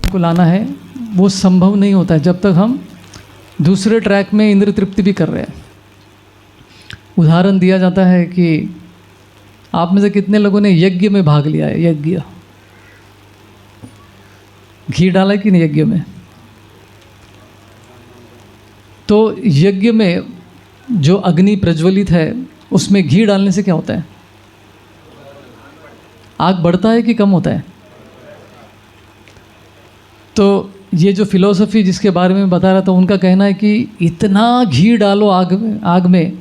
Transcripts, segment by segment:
को लाना है वो संभव नहीं होता है जब तक हम दूसरे ट्रैक में इंद्र तृप्ति भी कर रहे हैं। उदाहरण दिया जाता है कि आप में से कितने लोगों ने यज्ञ में भाग लिया है? यज्ञ, घी डाला है कि नहीं यज्ञ में? तो यज्ञ में जो अग्नि प्रज्वलित है उसमें घी डालने से क्या होता है? आग बढ़ता है कि कम होता है? तो ये जो फिलॉसफी जिसके बारे में बता रहा था उनका कहना है कि इतना घी डालो आग में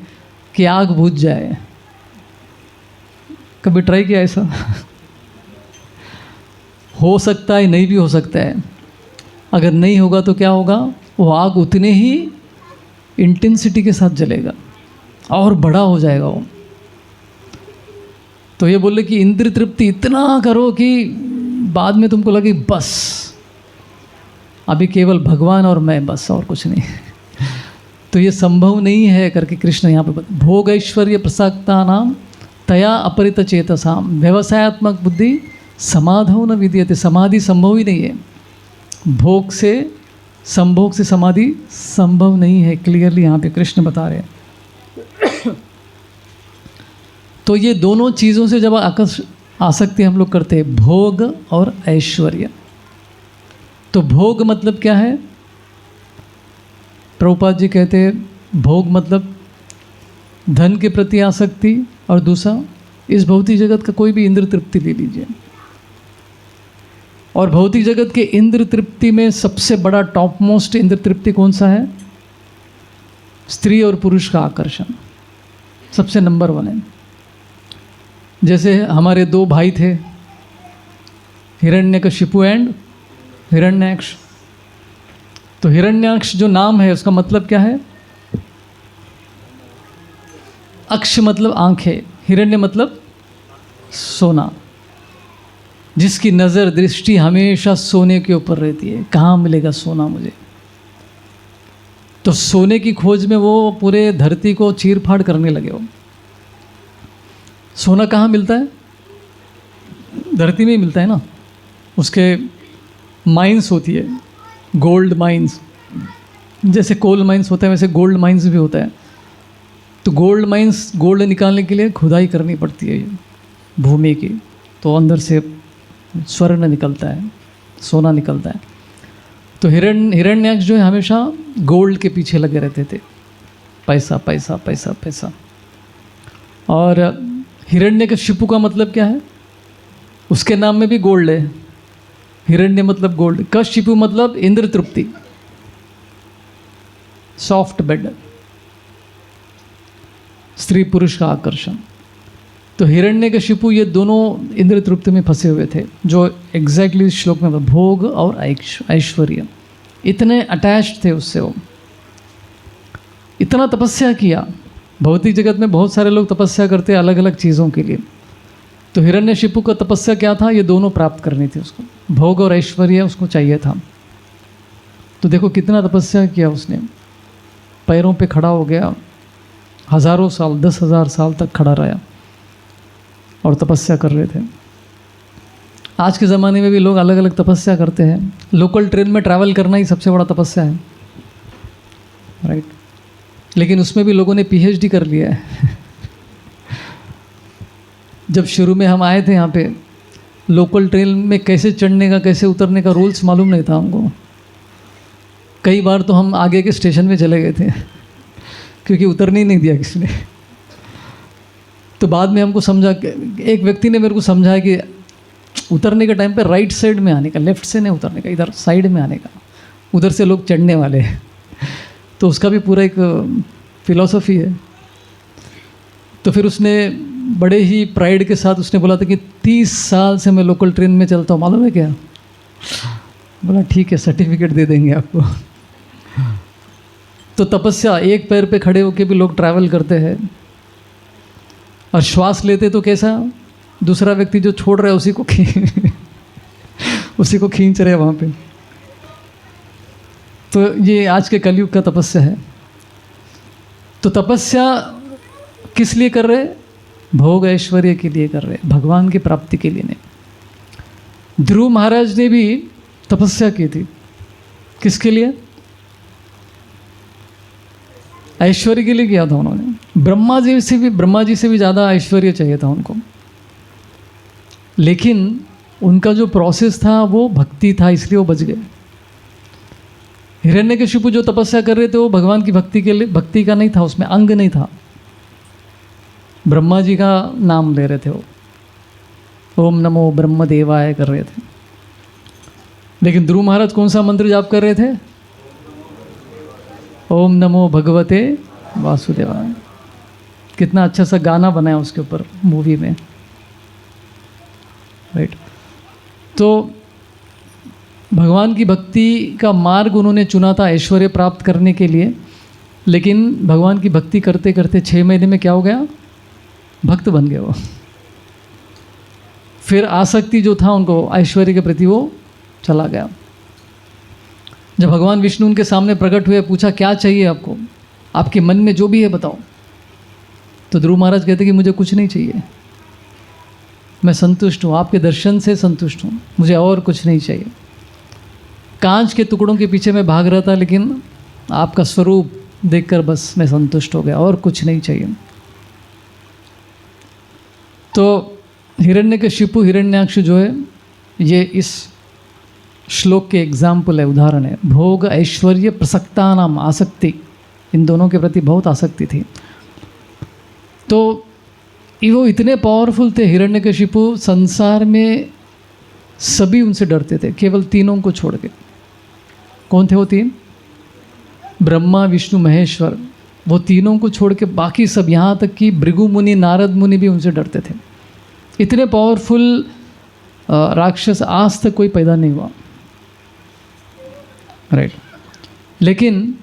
कि आग बुझ जाए। कभी ट्राई किया ऐसा? हो सकता है, नहीं भी हो सकता है। अगर नहीं होगा तो क्या होगा? वो आग उतने ही इंटेंसिटी के साथ जलेगा और बड़ा हो जाएगा वो। तो ये बोले कि इंद्र तृप्ति इतना करो कि बाद में तुमको लगे बस अभी केवल भगवान और मैं, बस और कुछ नहीं। तो ये संभव नहीं है करके कृष्ण यहाँ पे भोग ऐश्वर्य प्रसक्ता नाम तया अपरित चेतसाम व्यवसायत्मक बुद्धि समाधौ न विद्यते। समाधि संभव ही नहीं है। भोग से, संभोग से समाधि संभव नहीं है, क्लियरली यहाँ पे कृष्ण बता रहे हैं। तो ये दोनों चीज़ों से जब आसक्ति हम लोग करते हैं, भोग और ऐश्वर्य। तो भोग मतलब क्या है? प्रभुपाद जी कहते हैं भोग मतलब धन के प्रति आसक्ति, और दूसरा इस भौतिक जगत का कोई भी इंद्र तृप्ति ले लीजिए। और भौतिक जगत के इंद्र तृप्ति में सबसे बड़ा टॉप मोस्ट इंद्र तृप्ति कौन सा है? स्त्री और पुरुष का आकर्षण सबसे नंबर 1 है। जैसे हमारे 2 भाई थे, हिरण्यकशिपु एंड हिरण्याक्ष। तो हिरण्याक्ष जो नाम है उसका मतलब क्या है? अक्ष मतलब आंखें, हिरण्य मतलब सोना, जिसकी नज़र दृष्टि हमेशा सोने के ऊपर रहती है। कहाँ मिलेगा सोना मुझे? तो सोने की खोज में वो पूरे धरती को चीर फाड़ करने लगे। वो सोना कहाँ मिलता है? धरती में ही मिलता है ना। उसके माइंस होती है, गोल्ड माइंस। जैसे कोल माइंस होता है वैसे गोल्ड माइंस भी होता है। तो गोल्ड माइंस, गोल्ड निकालने के लिए खुदाई करनी पड़ती है भूमि की, तो अंदर से स्वर्ण निकलता है, सोना निकलता है। तो हिरण्याक्ष जो है हमेशा गोल्ड के पीछे लगे रहते थे, पैसा पैसा पैसा पैसा। और हिरण्यकशिपु का मतलब क्या है? उसके नाम में भी गोल्ड है। हिरण्य मतलब गोल्ड, कशिपु मतलब इंद्र तृप्ति, सॉफ्ट बेड, स्त्री पुरुष का आकर्षण। तो हिरण्यकशिपु ये दोनों इंद्र तृप्ति में फंसे हुए थे, जो एग्जैक्टली श्लोक में भोग और ऐश्वर्य, इतने अटैच्ड थे उससे। वो इतना तपस्या किया। भौतिक जगत में बहुत सारे लोग तपस्या करते हैं अलग अलग चीज़ों के लिए। तो हिरण्यशिपु का तपस्या क्या था? ये दोनों प्राप्त करनी थी उसको, भोग और ऐश्वर्य उसको चाहिए था। तो देखो कितना तपस्या किया उसने, पैरों पे खड़ा हो गया, हज़ारों साल, 10,000 साल तक खड़ा रहा और तपस्या कर रहे थे। आज के ज़माने में भी लोग अलग अलग तपस्या करते हैं। लोकल ट्रेन में ट्रैवल करना ही सबसे बड़ा तपस्या है, राइट? लेकिन उसमें भी लोगों ने PhD कर लिया है। जब शुरू में हम आए थे यहाँ पे, लोकल ट्रेन में कैसे चढ़ने का, कैसे उतरने का रूल्स मालूम नहीं था हमको। कई बार तो हम आगे के स्टेशन में चले गए थे क्योंकि उतरने ही नहीं दिया किसी ने। तो बाद में हमको समझा, एक व्यक्ति ने मेरे को समझाया कि उतरने के टाइम पे राइट साइड में आने का, लेफ़्ट से नहीं उतरने का, इधर साइड में आने का, उधर से लोग चढ़ने वाले हैं। तो उसका भी पूरा एक फिलॉसफी है। तो फिर उसने बड़े ही प्राइड के साथ उसने बोला था कि 30 साल से मैं लोकल ट्रेन में चलता हूँ, मालूम है क्या? बोला ठीक है, सर्टिफिकेट दे देंगे आपको। तो तपस्या, एक पैर पे खड़े होकर भी लोग ट्रैवल करते हैं। और श्वास लेते तो कैसा, दूसरा व्यक्ति जो छोड़ रहा है उसी को खींच रहे वहाँ पे। तो ये आज के कलयुग का तपस्या है। तो तपस्या किस लिए कर रहे? भोग ऐश्वर्य के लिए कर रहे, भगवान की प्राप्ति के लिए नहीं। ध्रुव महाराज ने भी तपस्या की थी। किसके लिए? ऐश्वर्य के लिए किया था उन्होंने। ब्रह्मा जी से भी ज़्यादा ऐश्वर्य चाहिए था उनको, लेकिन उनका जो प्रोसेस था वो भक्ति था, इसलिए वो बच गए। हिरण्यकशिपु जो तपस्या कर रहे थे वो भगवान की भक्ति के लिए, भक्ति का नहीं था, उसमें अंग नहीं था, ब्रह्मा जी का नाम ले रहे थे वो, ओम नमो ब्रह्म देवाय कर रहे थे। लेकिन ध्रुव महाराज कौन सा मंत्र जाप कर रहे थे? ओम नमो भगवते वासुदेवाय। कितना अच्छा सा गाना बनाया उसके ऊपर मूवी में, राइट। तो भगवान की भक्ति का मार्ग उन्होंने चुना था ऐश्वर्य प्राप्त करने के लिए, लेकिन भगवान की भक्ति करते करते 6 महीने में क्या हो गया? भक्त बन गए वो। फिर आसक्ति जो था उनको ऐश्वर्य के प्रति वो चला गया। जब भगवान विष्णु उनके सामने प्रकट हुए, पूछा क्या चाहिए आपको, आपके मन में जो भी है बताओ, तो ध्रुव महाराज कहते कि मुझे कुछ नहीं चाहिए, मैं संतुष्ट हूँ, आपके दर्शन से संतुष्ट हूँ, मुझे और कुछ नहीं चाहिए। कांच के टुकड़ों के पीछे मैं भाग रहा था, लेकिन आपका स्वरूप देखकर बस मैं संतुष्ट हो गया, और कुछ नहीं चाहिए। तो हिरण्यकशिपु हिरण्याक्ष जो है, ये इस श्लोक के एग्जाम्पल है, उदाहरण है। भोग ऐश्वर्य प्रसक्ता नाम आसक्ति, इन दोनों के प्रति बहुत आसक्ति थी। तो वो इतने पावरफुल थे हिरण्यकशिपु, संसार में सभी उनसे डरते थे, केवल तीनों को छोड़ के। कौन थे वो तीन? ब्रह्मा विष्णु महेश्वर। वो तीनों को छोड़ के बाकी सब, यहाँ तक कि भृगु मुनि नारद मुनि भी उनसे डरते थे। इतने पावरफुल राक्षस आज तक कोई पैदा नहीं हुआ, राइट। लेकिन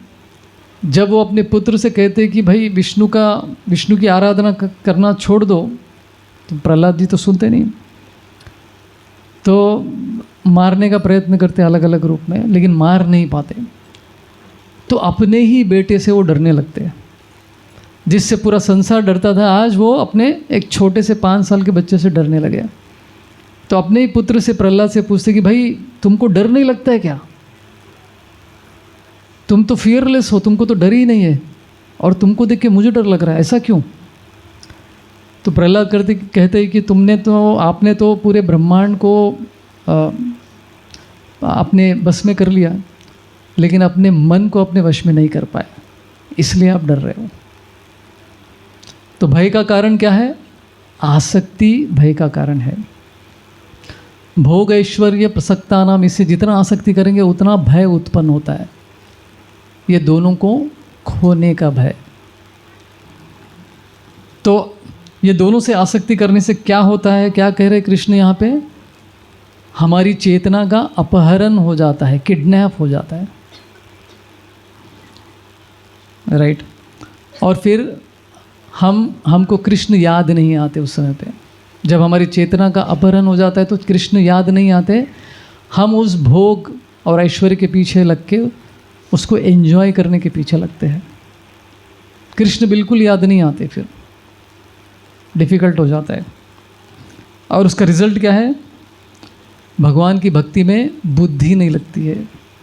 जब वो अपने पुत्र से कहते कि भाई विष्णु की आराधना करना छोड़ दो, तो प्रहलाद जी तो सुनते नहीं, तो मारने का प्रयत्न करते अलग अलग रूप में, लेकिन मार नहीं पाते। तो अपने ही बेटे से वो डरने लगते हैं, जिससे पूरा संसार डरता था, आज वो अपने एक छोटे से 5 साल के बच्चे से डरने लगे। तो अपने ही पुत्र से, प्रहलाद से पूछते कि भाई तुमको डर नहीं लगता है क्या? तुम तो फियरलेस हो, तुमको तो डर ही नहीं है, और तुमको देख के मुझे डर लग रहा है, ऐसा क्यों? तो प्रहलाद कहते हैं कि आपने तो पूरे ब्रह्मांड को अपने बस में कर लिया, लेकिन अपने मन को अपने वश में नहीं कर पाए, इसलिए आप डर रहे हो। तो भय का कारण क्या है? आसक्ति भय का कारण है। भोग ऐश्वर्य प्रसक्ता नाम, इससे जितना आसक्ति करेंगे उतना भय उत्पन्न होता है, ये दोनों को खोने का भय। तो ये दोनों से आसक्ति करने से क्या होता है? क्या कह रहे कृष्ण यहाँ पे? हमारी चेतना का अपहरण हो जाता है, किडनैप हो जाता है, राइट। और फिर हमको कृष्ण याद नहीं आते उस समय पे। जब हमारी चेतना का अपहरण हो जाता है तो कृष्ण याद नहीं आते, हम उस भोग और ऐश्वर्य के पीछे लग के उसको एंजॉय करने के पीछे लगते हैं। कृष्ण बिल्कुल याद नहीं आते, फिर डिफ़िकल्ट हो जाता है। और उसका रिज़ल्ट क्या है? भगवान की भक्ति में बुद्धि नहीं लगती है,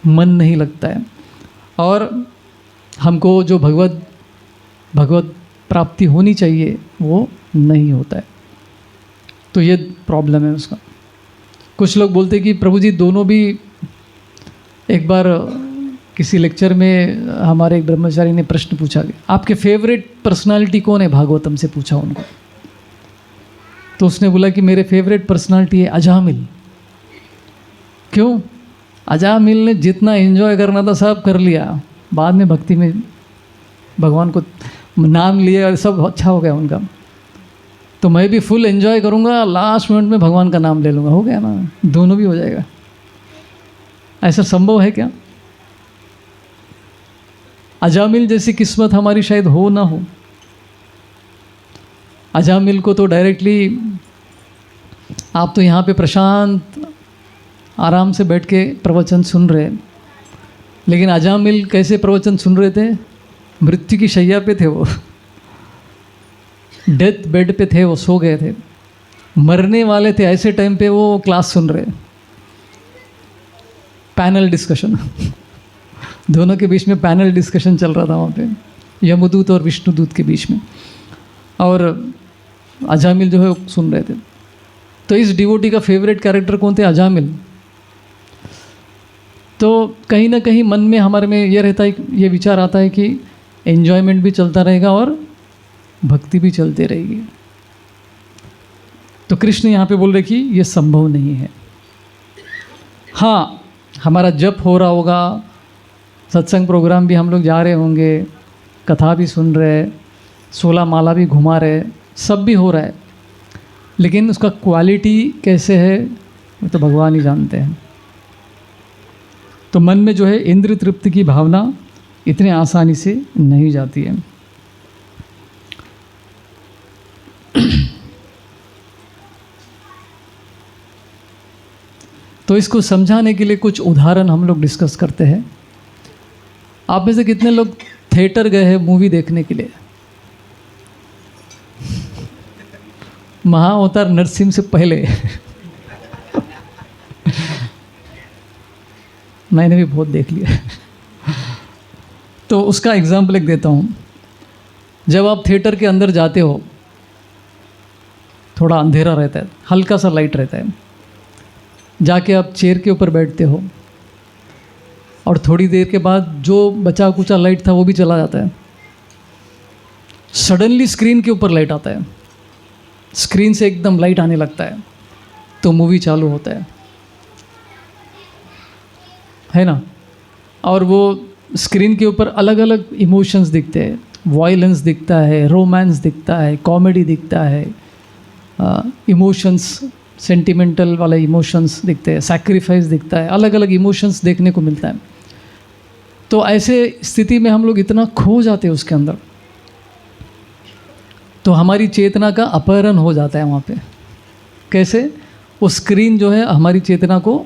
मन नहीं लगता है, और हमको जो भगवत प्राप्ति होनी चाहिए वो नहीं होता है। तो ये प्रॉब्लम है उसका। कुछ लोग बोलते हैं कि प्रभु जी दोनों भी, एक बार किसी लेक्चर में हमारे एक ब्रह्मचारी ने प्रश्न पूछा कि आपके फेवरेट पर्सनालिटी कौन है भागवतम से, पूछा उनको। तो उसने बोला कि मेरे फेवरेट पर्सनालिटी है अजामिल। क्यों? अजामिल ने जितना एंजॉय करना था सब कर लिया, बाद में भक्ति में भगवान को नाम लिए और सब अच्छा हो गया उनका। तो मैं भी फुल एंजॉय करूँगा, लास्ट मिनट में भगवान का नाम ले लूँगा, हो गया ना, दोनों भी हो जाएगा। ऐसा संभव है क्या? अजामिल जैसी किस्मत हमारी शायद हो ना हो। अजामिल को तो डायरेक्टली आप तो यहाँ पे प्रशांत आराम से बैठ के प्रवचन सुन रहे, लेकिन अजामिल कैसे प्रवचन सुन रहे थे? मृत्यु की शैया पे थे वो, डेथ बेड पे थे, वो सो गए थे, मरने वाले थे, ऐसे टाइम पे वो क्लास सुन रहे। पैनल डिस्कशन दोनों के बीच में पैनल डिस्कशन चल रहा था वहाँ पे, यमदूत और विष्णुदूत के बीच में, और अजामिल जो है वो सुन रहे थे। तो इस डिवोटी का फेवरेट कैरेक्टर कौन थे? अजामिल। तो कहीं ना कहीं मन में हमारे में ये रहता है, ये विचार आता है कि एन्जॉयमेंट भी चलता रहेगा और भक्ति भी चलती रहेगी। तो कृष्ण यहाँ पे बोल रहे कि ये संभव नहीं है। हाँ, हमारा जप हो रहा होगा, सत्संग प्रोग्राम भी हम लोग जा रहे होंगे, कथा भी सुन रहे, 16 माला भी घुमा रहे, सब भी हो रहा है, लेकिन उसका क्वालिटी कैसे है वो तो भगवान ही जानते हैं। तो मन में जो है इंद्र तृप्ति की भावना इतने आसानी से नहीं जाती है। तो इसको समझाने के लिए कुछ उदाहरण हम लोग डिस्कस करते हैं। आप में से कितने लोग थिएटर गए हैं मूवी देखने के लिए? महाअवतार नरसिंह से पहले मैंने भी बहुत देख लिया। तो उसका एग्जाम्पल एक देता हूँ। जब आप थिएटर के अंदर जाते हो, थोड़ा अंधेरा रहता है, हल्का सा लाइट रहता है, जाके आप चेयर के ऊपर बैठते हो और थोड़ी देर के बाद जो बचा कुचा लाइट था वो भी चला जाता है। सडनली स्क्रीन के ऊपर लाइट आता है, स्क्रीन से एकदम लाइट आने लगता है, तो मूवी चालू होता है ना। और वो स्क्रीन के ऊपर अलग अलग इमोशंस दिखते हैं, वायलेंस दिखता है, रोमांस दिखता है, कॉमेडी दिखता है, इमोशंस, सेंटिमेंटल वाले इमोशंस दिखते हैं, सैक्रिफाइस दिखता है, अलग अलग इमोशंस देखने को मिलता है। तो ऐसे स्थिति में हम लोग इतना खो जाते हैं उसके अंदर, तो हमारी चेतना का अपहरण हो जाता है वहाँ पे। कैसे? वो स्क्रीन जो है हमारी चेतना को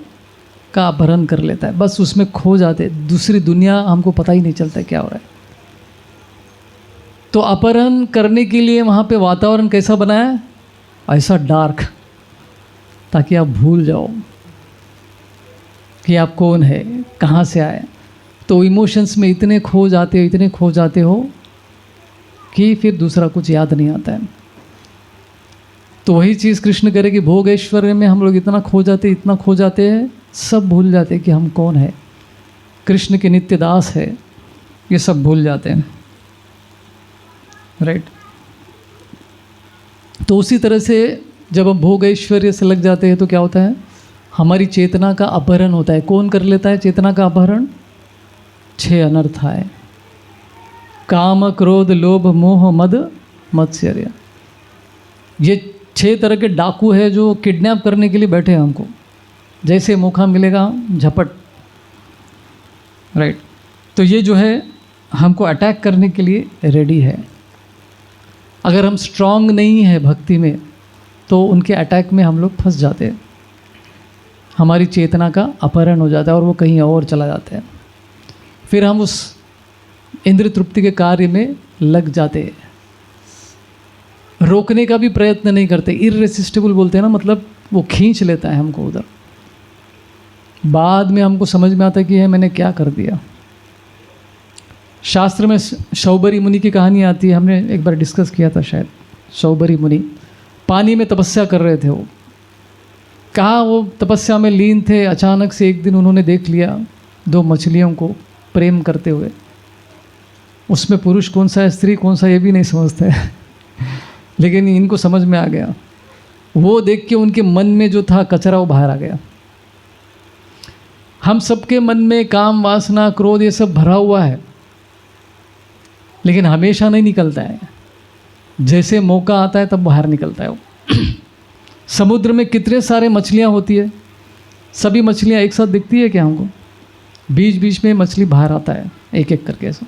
का अपहरण कर लेता है, बस उसमें खो जाते, दूसरी दुनिया हमको पता ही नहीं चलता क्या हो रहा है। तो अपहरण करने के लिए वहाँ पे वातावरण कैसा बनाया है? ऐसा डार्क, ताकि आप भूल जाओ कि आप कौन है, कहाँ से आए। तो इमोशंस में इतने खो जाते हो कि फिर दूसरा कुछ याद नहीं आता है। तो वही चीज़ कृष्ण करे कि भोग ऐश्वर्य में हम लोग इतना खो जाते हैं, सब भूल जाते हैं कि हम कौन है, कृष्ण के नित्य दास है, ये सब भूल जाते हैं, राइट। तो उसी तरह से जब हम भोग ऐश्वर्य से लग जाते हैं तो क्या होता है? हमारी चेतना का अपहरण होता है। कौन कर लेता है चेतना का अपहरण? 6 अनर्थ है, काम, क्रोध, लोभ, मोह, मद, मत्सर्य। ये 6 तरह के डाकू है जो किडनैप करने के लिए बैठे हैं हमको, जैसे मौका मिलेगा झपट, राइट। तो ये जो है हमको अटैक करने के लिए रेडी है। अगर हम स्ट्रांग नहीं है भक्ति में तो उनके अटैक में हम लोग फंस जाते हैं, हमारी चेतना का अपहरण हो जाता है और वो कहीं और चला जाता है। फिर हम उस इंद्र तृप्ति के कार्य में लग जाते हैं, रोकने का भी प्रयत्न नहीं करते, इररेसिस्टिबल बोलते हैं ना, मतलब वो खींच लेता है हमको उधर। बाद में हमको समझ में आता है कि मैंने क्या कर दिया। शास्त्र में शौबरी मुनि की कहानी आती है, हमने एक बार डिस्कस किया था शायद। शौबरी मुनि पानी में तपस्या कर रहे थे, वो कहाँ वो तपस्या में लीन थे। अचानक से एक दिन उन्होंने देख लिया 2 मछलियों को प्रेम करते हुए। उसमें पुरुष कौन सा है, स्त्री कौन सा, ये भी नहीं समझते लेकिन इनको समझ में आ गया। वो देख के उनके मन में जो था कचरा वो बाहर आ गया। हम सबके मन में काम, वासना, क्रोध ये सब भरा हुआ है, लेकिन हमेशा नहीं निकलता है। जैसे मौका आता है तब बाहर निकलता है वो समुद्र में कितने सारे मछलियाँ होती है, सभी मछलियाँ एक साथ दिखती है क्या हमको? बीच बीच में मछली बाहर आता है एक एक करके ऐसा।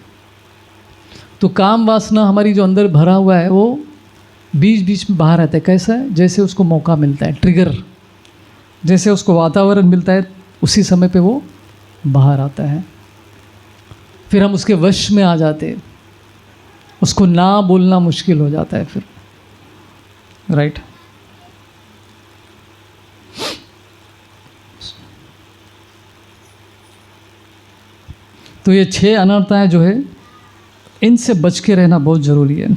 तो काम वासना हमारी जो अंदर भरा हुआ है वो बीच बीच में बाहर आता है। कैसा है? जैसे उसको मौका मिलता है, ट्रिगर, जैसे उसको वातावरण मिलता है उसी समय पे वो बाहर आता है। फिर हम उसके वश में आ जाते हैं, उसको ना बोलना मुश्किल हो जाता है फिर, राइट। तो ये 6 अनर्थताएं जो है, इनसे बच के रहना बहुत ज़रूरी है।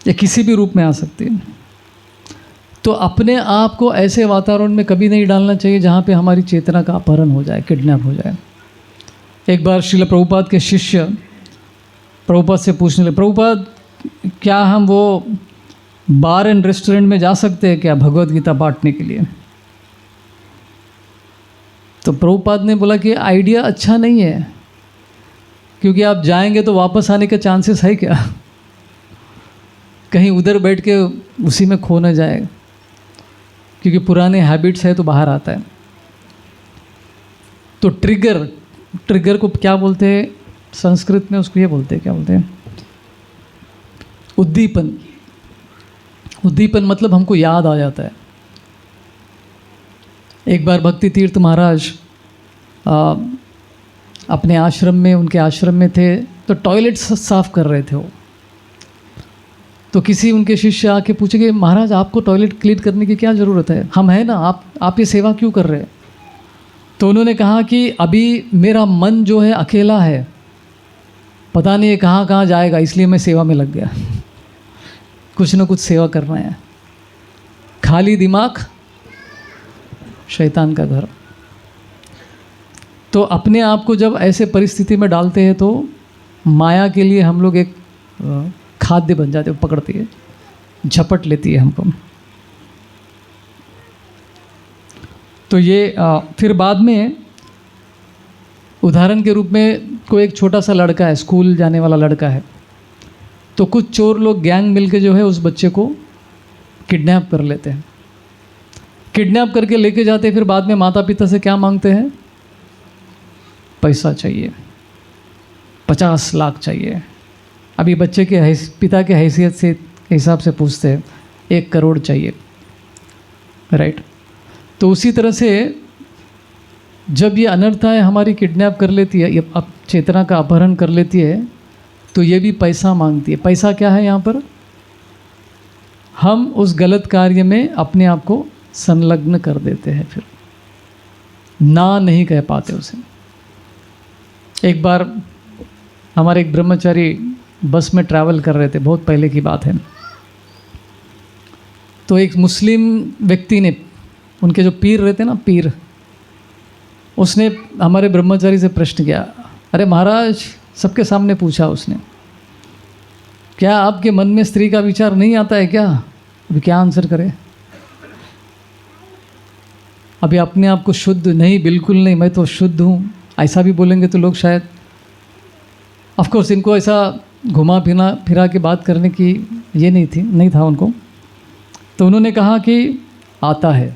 ये किसी भी रूप में आ सकती है। तो अपने आप को ऐसे वातावरण में कभी नहीं डालना चाहिए जहाँ पे हमारी चेतना का अपहरण हो जाए, किडनैप हो जाए। एक बार श्रील प्रभुपाद के शिष्य प्रभुपाद से पूछने लगे, प्रभुपाद क्या हम वो बार एंड रेस्टोरेंट में जा सकते हैं क्या भगवत गीता बांटने के लिए? तो प्रभुपाद ने बोला कि आइडिया अच्छा नहीं है, क्योंकि आप जाएंगे तो वापस आने के चांसेस है क्या? कहीं उधर बैठ के उसी में खो न जाए, क्योंकि पुराने हैबिट्स है तो बाहर आता है। तो ट्रिगर को क्या बोलते हैं संस्कृत में? उसको ये बोलते हैं, क्या बोलते हैं? उद्दीपन। उद्दीपन मतलब हमको याद आ जाता है। एक बार भक्ति तीर्थ महाराज अपने आश्रम में, उनके आश्रम में थे, तो टॉयलेट साफ कर रहे थे वो। तो किसी उनके शिष्य आके पूछे कि महाराज आपको टॉयलेट क्लीन करने की क्या ज़रूरत है, हम हैं ना, आप ये सेवा क्यों कर रहे हैं? तो उन्होंने कहा कि अभी मेरा मन जो है अकेला है, पता नहीं कहाँ कहाँ जाएगा, इसलिए मैं सेवा में लग गया। कुछ न कुछ सेवा करना है। खाली दिमाग शैतान का घर। तो अपने आप को जब ऐसे परिस्थिति में डालते हैं तो माया के लिए हम लोग एक खाद्य बन जाते, पकड़ती है, झपट लेती है हमको। तो ये फिर बाद में उदाहरण के रूप में कोई एक छोटा सा लड़का है, स्कूल जाने वाला लड़का है, तो कुछ चोर लोग गैंग मिलके जो है उस बच्चे को किडनैप कर लेते हैं। किडनैप करके लेके जाते हैं, फिर बाद में माता पिता से क्या मांगते हैं? पैसा चाहिए, 50 लाख चाहिए। अभी बच्चे के पिता के हैसियत से हिसाब से पूछते हैं 1 करोड़ चाहिए, राइट। तो उसी तरह से जब ये अनर्थताएं हमारी किडनैप कर लेती है, ये चेतना का अपहरण कर लेती है, तो ये भी पैसा मांगती है। पैसा क्या है यहाँ पर? हम उस गलत कार्य में अपने आप को संलग्न कर देते हैं, फिर ना नहीं कह पाते उसे। एक बार हमारे एक ब्रह्मचारी बस में ट्रैवल कर रहे थे, बहुत पहले की बात है। तो एक मुस्लिम व्यक्ति ने, उनके जो पीर रहते ना, पीर, उसने हमारे ब्रह्मचारी से प्रश्न किया, अरे महाराज, सबके सामने पूछा उसने, क्या आपके मन में स्त्री का विचार नहीं आता है क्या? अभी क्या आंसर करे? अभी अपने आप को शुद्ध नहीं, बिल्कुल नहीं, मैं तो शुद्ध हूँ, ऐसा भी बोलेंगे तो लोग शायद, ऑफ कोर्स इनको ऐसा घुमा फिरा के बात करने की ये नहीं था उनको। तो उन्होंने कहा कि आता है,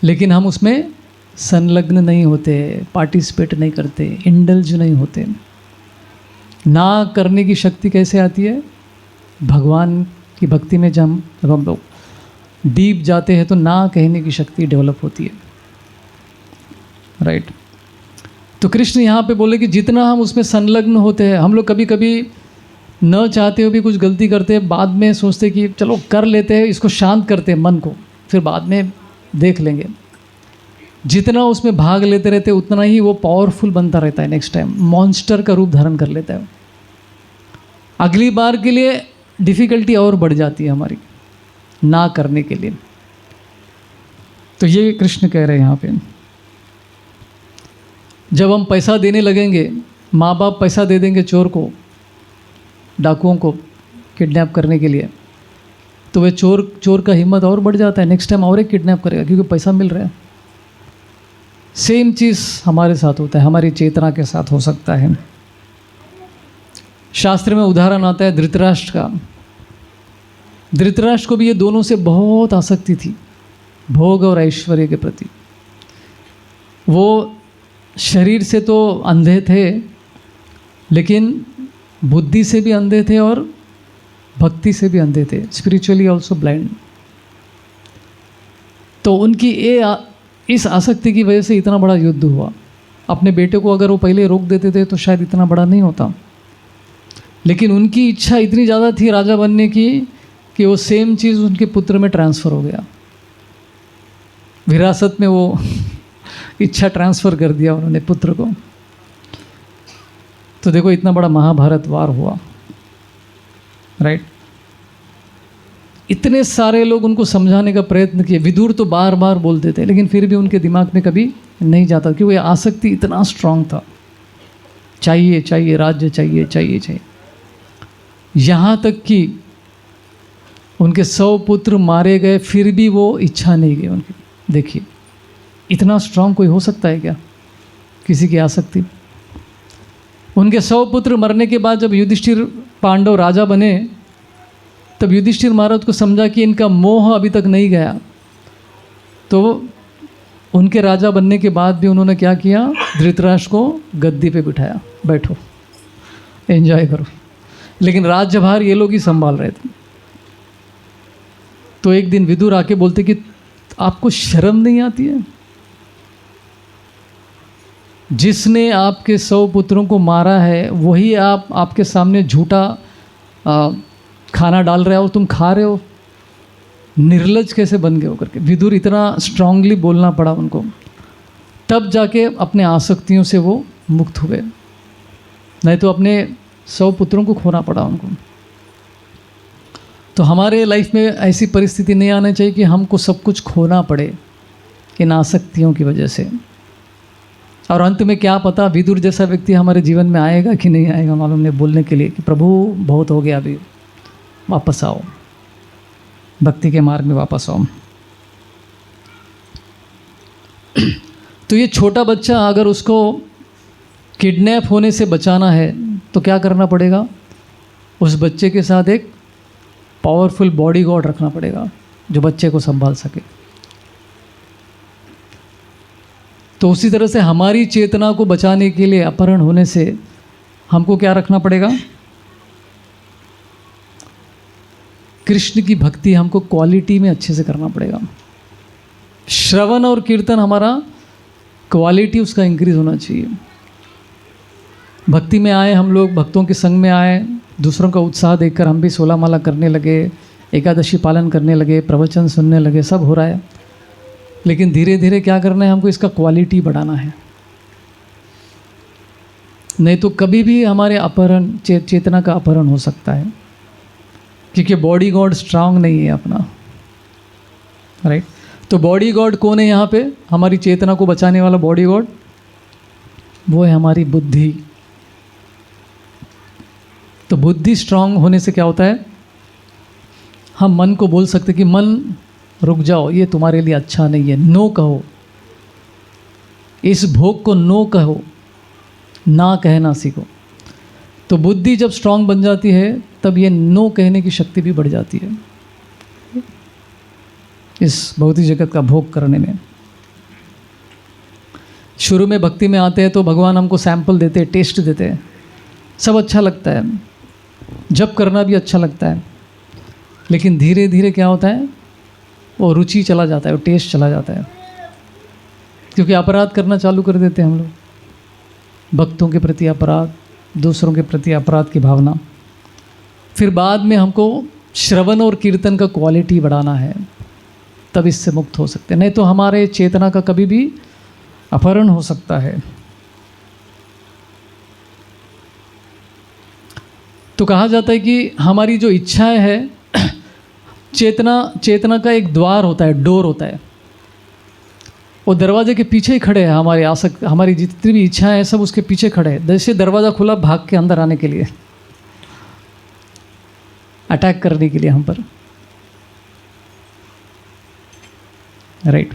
लेकिन हम उसमें संलग्न नहीं होते, पार्टिसिपेट नहीं करते, इंडल्ज नहीं होते। ना करने की शक्ति कैसे आती है? भगवान की भक्ति में जब हम लोग डीप जाते हैं तो ना कहने की शक्ति डेवलप होती है, राइट। तो कृष्ण यहाँ पे बोले कि जितना हम उसमें संलग्न होते हैं, हम लोग कभी कभी न चाहते हुए भी कुछ गलती करते हैं, बाद में सोचते कि चलो कर लेते हैं, इसको शांत करते हैं मन को, फिर बाद में देख लेंगे। जितना उसमें भाग लेते रहते उतना ही वो पावरफुल बनता रहता है, नेक्स्ट टाइम मॉन्स्टर का रूप धारण कर लेता है। अगली बार के लिए डिफ़िकल्टी और बढ़ जाती है हमारी ना करने के लिए। तो ये कृष्ण कह रहे हैं यहाँ पे, जब हम पैसा देने लगेंगे, माँ बाप पैसा दे देंगे चोर को, डाकुओं को किडनैप करने के लिए, तो वे चोर का हिम्मत और बढ़ जाता है, नेक्स्ट टाइम और एक किडनैप करेगा, क्योंकि पैसा मिल रहा है। सेम चीज़ हमारे साथ होता है, हमारी चेतना के साथ हो सकता है। शास्त्र में उदाहरण आता है धृतराष्ट्र का। धृतराष्ट्र को भी ये दोनों से बहुत आसक्ति थी, भोग और ऐश्वर्य के प्रति। वो शरीर से तो अंधे थे, लेकिन बुद्धि से भी अंधे थे और भक्ति से भी अंधे थे, स्पिरिचुअली ऑल्सो ब्लाइंड। तो उनकी इस आसक्ति की वजह से इतना बड़ा युद्ध हुआ। अपने बेटे को अगर वो पहले रोक देते थे तो शायद इतना बड़ा नहीं होता, लेकिन उनकी इच्छा इतनी ज़्यादा थी राजा बनने की कि वो सेम चीज़ उनके पुत्र में ट्रांसफ़र हो गया। विरासत में वो इच्छा ट्रांसफ़र कर दिया उन्होंने पुत्र को। तो देखो इतना बड़ा महाभारत वार हुआ, राइट। इतने सारे लोग उनको समझाने का प्रयत्न किए, विदुर तो बार बार बोलते थे, लेकिन फिर भी उनके दिमाग में कभी नहीं जाता, क्योंकि आसक्ति इतना स्ट्रांग था, चाहिए चाहिए राज्य, चाहिए चाहिए चाहिए। यहाँ तक कि उनके 100 पुत्र मारे गए, फिर भी वो इच्छा नहीं गई उनकी। देखिए इतना स्ट्रांग कोई हो सकता है क्या, किसी की आसक्ति। उनके 100 पुत्र मरने के बाद जब युधिष्ठिर पांडव राजा बने, तब युधिष्ठिर महाराज को समझा कि इनका मोह अभी तक नहीं गया, तो उनके राजा बनने के बाद भी उन्होंने क्या किया, धृतराष्ट्र को गद्दी पे बिठाया, बैठो एंजॉय करो। लेकिन राज्यभार ये लोग ही संभाल रहे थे। तो एक दिन विदुर आके बोलते कि आपको शर्म नहीं आती है, जिसने आपके 100 पुत्रों को मारा है वही आपके सामने झूठा खाना डाल रहा है और तुम खा रहे हो, निर्लज कैसे बन गए हो करके विदुर इतना स्ट्रांगली बोलना पड़ा उनको। तब जाके अपने आसक्तियों से वो मुक्त हुए, नहीं तो अपने 100 पुत्रों को खोना पड़ा उनको। तो हमारे लाइफ में ऐसी परिस्थिति नहीं आना चाहिए कि हमको सब कुछ खोना पड़े इन आसक्तियों की वजह से। और अंत में क्या पता विदुर जैसा व्यक्ति हमारे जीवन में आएगा कि नहीं आएगा, मालूम नहीं, बोलने के लिए कि प्रभु बहुत हो गया, अभी वापस आओ, भक्ति के मार्ग में वापस आओ। तो ये छोटा बच्चा अगर उसको किडनैप होने से बचाना है तो क्या करना पड़ेगा, उस बच्चे के साथ एक पावरफुल बॉडीगार्ड रखना पड़ेगा जो बच्चे को संभाल सके। तो उसी तरह से हमारी चेतना को बचाने के लिए अपहरण होने से हमको क्या रखना पड़ेगा, कृष्ण की भक्ति हमको क्वालिटी में अच्छे से करना पड़ेगा। श्रवण और कीर्तन हमारा क्वालिटी उसका इंक्रीज होना चाहिए। भक्ति में आए हम लोग, भक्तों के संग में आए, दूसरों का उत्साह देखकर हम भी 16 माला करने लगे, एकादशी पालन करने लगे, प्रवचन सुनने लगे, सब हो रहा है। लेकिन धीरे धीरे क्या करना है, हमको इसका क्वालिटी बढ़ाना है, नहीं तो कभी भी हमारे अपहरण चेतना का अपहरण हो सकता है, क्योंकि बॉडी गार्ड स्ट्रांग नहीं है अपना, राइट। तो बॉडी गार्ड कौन है यहाँ पे, हमारी चेतना को बचाने वाला बॉडी गार्ड वो है हमारी बुद्धि। तो बुद्धि स्ट्रांग होने से क्या होता है, हम मन को बोल सकते कि मन रुक जाओ, ये तुम्हारे लिए अच्छा नहीं है, नो कहो, इस भोग को नो कहो, ना कहना सीखो। तो बुद्धि जब स्ट्रांग बन जाती है तब ये नो कहने की शक्ति भी बढ़ जाती है इस भौतिक जगत का भोग करने में। शुरू में भक्ति में आते हैं तो भगवान हमको सैंपल देते हैं, टेस्ट देते हैं, सब अच्छा लगता है, जब करना भी अच्छा लगता है, लेकिन धीरे धीरे क्या होता है, वो रुचि चला जाता है, वो टेस्ट चला जाता है, क्योंकि अपराध करना चालू कर देते हैं हम लोग, भक्तों के प्रति अपराध, दूसरों के प्रति अपराध की भावना। फिर बाद में हमको श्रवण और कीर्तन का क्वालिटी बढ़ाना है, तब इससे मुक्त हो सकते हैं, नहीं तो हमारे चेतना का कभी भी अपहरण हो सकता है। तो कहा जाता है कि हमारी जो इच्छाएं है, चेतना का एक द्वार होता है, डोर होता है, वो दरवाजे के पीछे ही खड़े हैं। हमारी जितनी भी इच्छाएं हैं सब उसके पीछे खड़े हैं, जैसे दरवाज़ा खुला भाग के अंदर आने के लिए, अटैक करने के लिए हम पर, राइट।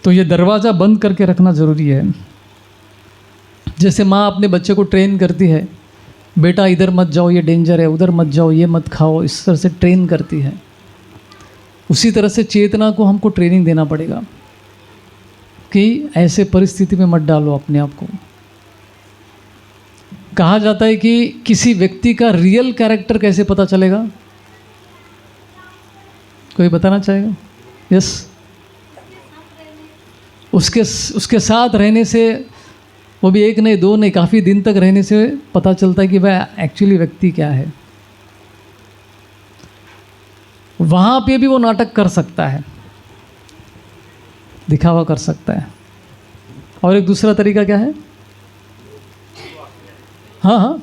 तो ये दरवाज़ा बंद करके रखना ज़रूरी है। जैसे माँ अपने बच्चे को ट्रेन करती है, बेटा इधर मत जाओ ये डेंजर है, उधर मत जाओ ये मत खाओ, इस तरह से ट्रेन करती है। उसी तरह से चेतना को हमको ट्रेनिंग देना पड़ेगा कि ऐसे परिस्थिति में मत डालो अपने आप को। कहा जाता है कि किसी व्यक्ति का रियल कैरेक्टर कैसे पता चलेगा, कोई बताना चाहेगा? यस, उसके साथ रहने से, वो भी एक नहीं दो नहीं काफ़ी दिन तक रहने से पता चलता है कि वह एक्चुअली व्यक्ति क्या है। वहाँ पे भी वो नाटक कर सकता है, दिखावा कर सकता है, और एक दूसरा तरीका क्या है? हाँ हाँ,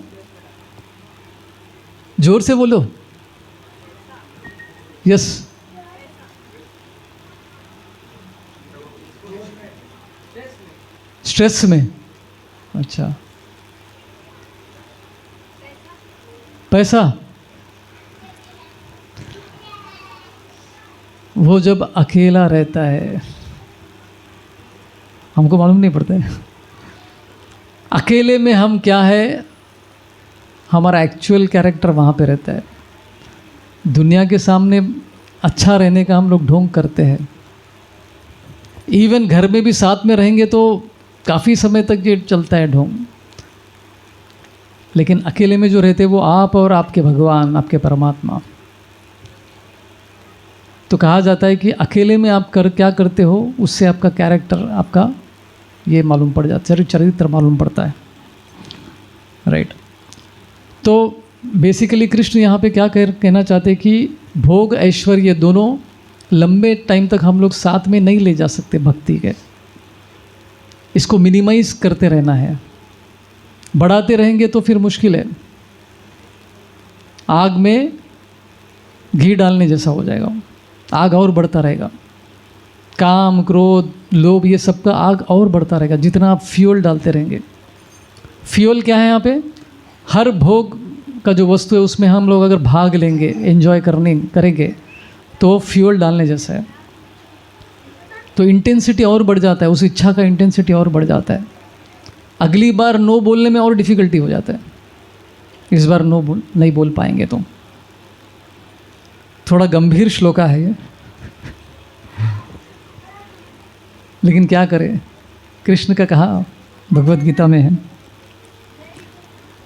जोर से बोलो। यस। स्ट्रेस में। अच्छा, पैसा। वो जब अकेला रहता है, हमको मालूम नहीं पड़ता है अकेले में हम क्या है, हमारा एक्चुअल कैरेक्टर वहाँ पे रहता है। दुनिया के सामने अच्छा रहने का हम लोग ढोंग करते हैं। इवन घर में भी साथ में रहेंगे तो काफ़ी समय तक ये चलता है ढोंग, लेकिन अकेले में जो रहते हैं वो आप और आपके भगवान, आपके परमात्मा। तो कहा जाता है कि अकेले में आप क्या करते हो, उससे आपका कैरेक्टर, आपका ये मालूम पड़ जाता है, चरित्र मालूम पड़ता है। राइट। तो बेसिकली कृष्ण यहाँ पे क्या कहना चाहते हैं कि भोग ऐश्वर्य दोनों लंबे टाइम तक हम लोग साथ में नहीं ले जा सकते भक्ति के। इसको मिनिमाइज करते रहना है। बढ़ाते रहेंगे तो फिर मुश्किल है, आग में घी डालने जैसा हो जाएगा, आग और बढ़ता रहेगा। काम, क्रोध, लोभ, ये सब का आग और बढ़ता रहेगा जितना आप फ्यूल डालते रहेंगे। फ्यूल क्या है यहाँ पे? हर भोग का जो वस्तु है उसमें हम लोग अगर भाग लेंगे, एंजॉय करेंगे तो फ्यूल डालने जैसा है। तो इंटेंसिटी और बढ़ जाता है, उस इच्छा का इंटेंसिटी और बढ़ जाता है। अगली बार नो बोलने में और डिफ़िकल्टी हो जाता है। इस बार नहीं बोल पाएंगे तो। थोड़ा गंभीर श्लोका है ये, लेकिन क्या करें, कृष्ण का कहा भगवत गीता में है।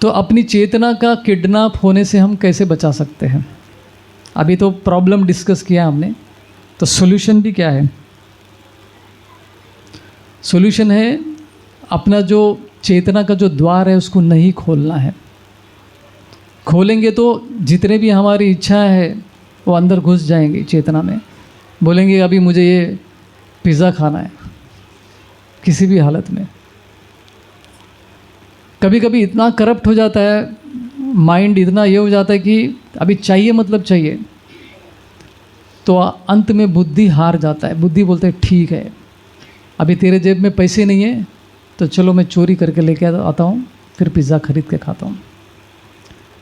तो अपनी चेतना का किडनैप होने से हम कैसे बचा सकते हैं? अभी तो प्रॉब्लम डिस्कस किया हमने, तो सॉल्यूशन भी क्या है? सॉल्यूशन है अपना जो चेतना का जो द्वार है उसको नहीं खोलना है। खोलेंगे तो जितने भी हमारी इच्छा है वो अंदर घुस जाएंगी चेतना में। बोलेंगे अभी मुझे ये पिज़्ज़ा खाना है, किसी भी हालत में। कभी कभी इतना करप्ट हो जाता है माइंड, इतना ये हो जाता है कि अभी चाहिए मतलब चाहिए, तो अंत में बुद्धि हार जाता है। बुद्धि बोलते है ठीक है, अभी तेरे जेब में पैसे नहीं है तो चलो मैं चोरी करके लेके आता हूँ, फिर पिज़्ज़ा खरीद के खाता हूँ।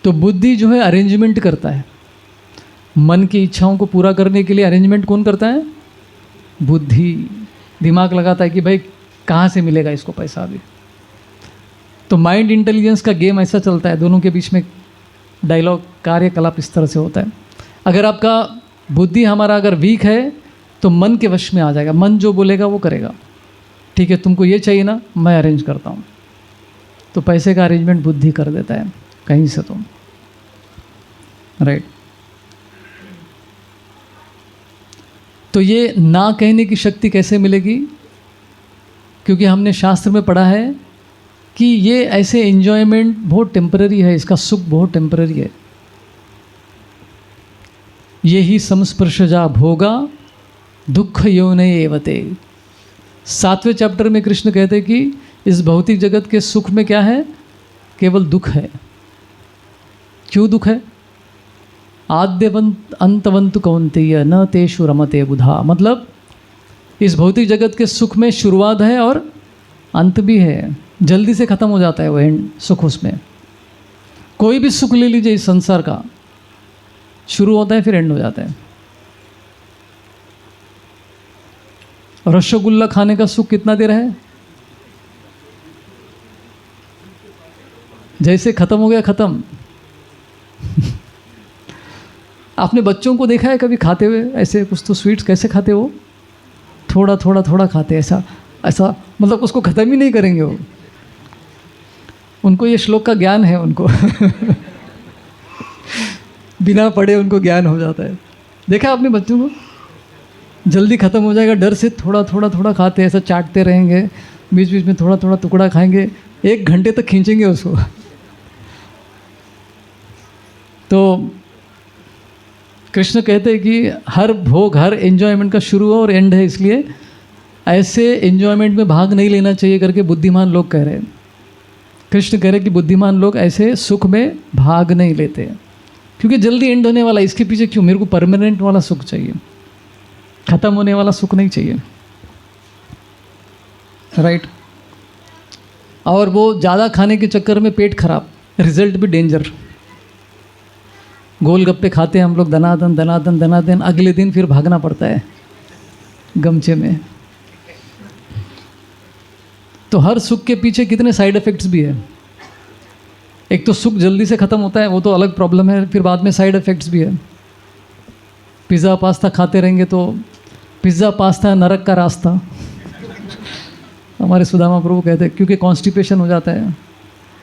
तो बुद्धि जो है अरेंजमेंट करता है। मन की इच्छाओं को पूरा करने के लिए अरेंजमेंट कौन करता है? बुद्धि। दिमाग लगाता है कि भाई कहाँ से मिलेगा इसको पैसा अभी। तो माइंड इंटेलिजेंस का गेम ऐसा चलता है, दोनों के बीच में डायलॉग, कार्यकलाप इस तरह से होता है। अगर आपका बुद्धि हमारा अगर वीक है तो मन के वश में आ जाएगा। मन जो बोलेगा वो करेगा। ठीक है, तुमको ये चाहिए ना, मैं अरेंज करता हूँ। तो पैसे का अरेंजमेंट बुद्धि कर देता है कहीं से तो। राइट। तो ये ना कहने की शक्ति कैसे मिलेगी? क्योंकि हमने शास्त्र में पढ़ा है कि ये ऐसे एंजॉयमेंट बहुत टेम्पररी है, इसका सुख बहुत टेम्पररी है। ये ही संस्पर्शजा भोगा दुख योने एवते। 7वें चैप्टर में कृष्ण कहते हैं कि इस भौतिक जगत के सुख में क्या है? केवल दुख है। क्यों दुख है? आद्यवंत अंतवंत कौन्तेय न तेषु रमते बुधा। मतलब इस भौतिक जगत के सुख में शुरुआत है और अंत भी है। जल्दी से ख़त्म हो जाता है वो एंड सुख। उसमें कोई भी सुख ले लीजिए इस संसार का, शुरू होता है फिर एंड हो जाता है। रसगुल्ला खाने का सुख कितना देर है, जैसे ख़त्म हो गया ख़त्म। आपने बच्चों को देखा है कभी खाते हुए ऐसे कुछ? तो स्वीट्स कैसे खाते हो? थोड़ा थोड़ा थोड़ा खाते, ऐसा ऐसा, मतलब उसको ख़त्म ही नहीं करेंगे वो। उनको ये श्लोक का ज्ञान है उनको। बिना पढ़े उनको ज्ञान हो जाता है। देखा आपने बच्चों को? जल्दी ख़त्म हो जाएगा, डर से थोड़ा थोड़ा थोड़ा खाते, ऐसा चाटते रहेंगे, बीच बीच में थोड़ा थोड़ा टुकड़ा खाएंगे, 1 घंटे तक खींचेंगे उसको। तो कृष्ण कहते हैं कि हर भोग, हर एंजॉयमेंट का शुरू और एंड है, इसलिए ऐसे एंजॉयमेंट में भाग नहीं लेना चाहिए करके बुद्धिमान लोग कह रहे हैं। कृष्ण कह रहे हैं कि बुद्धिमान लोग ऐसे सुख में भाग नहीं लेते, क्योंकि जल्दी एंड होने वाला, इसके पीछे क्यों, मेरे को परमानेंट वाला सुख चाहिए, ख़त्म होने वाला सुख नहीं चाहिए, राइट। और वो ज़्यादा खाने के चक्कर में पेट खराब, रिजल्ट भी डेंजर। गोलगप्पे खाते हैं हम लोग दनादन दनादन दनादन, अगले दिन फिर भागना पड़ता है गमछे में। तो हर सुख के पीछे कितने साइड इफ़ेक्ट्स भी है। एक तो सुख जल्दी से ख़त्म होता है, वो तो अलग प्रॉब्लम है, फिर बाद में साइड इफ़ेक्ट्स भी है। पिज़्ज़ा पास्ता खाते रहेंगे तो पिज़्ज़ा पास्ता नरक का रास्ता हमारे सुदामा प्रभु कहते हैं, क्योंकि कॉन्स्टिपेशन हो जाता है,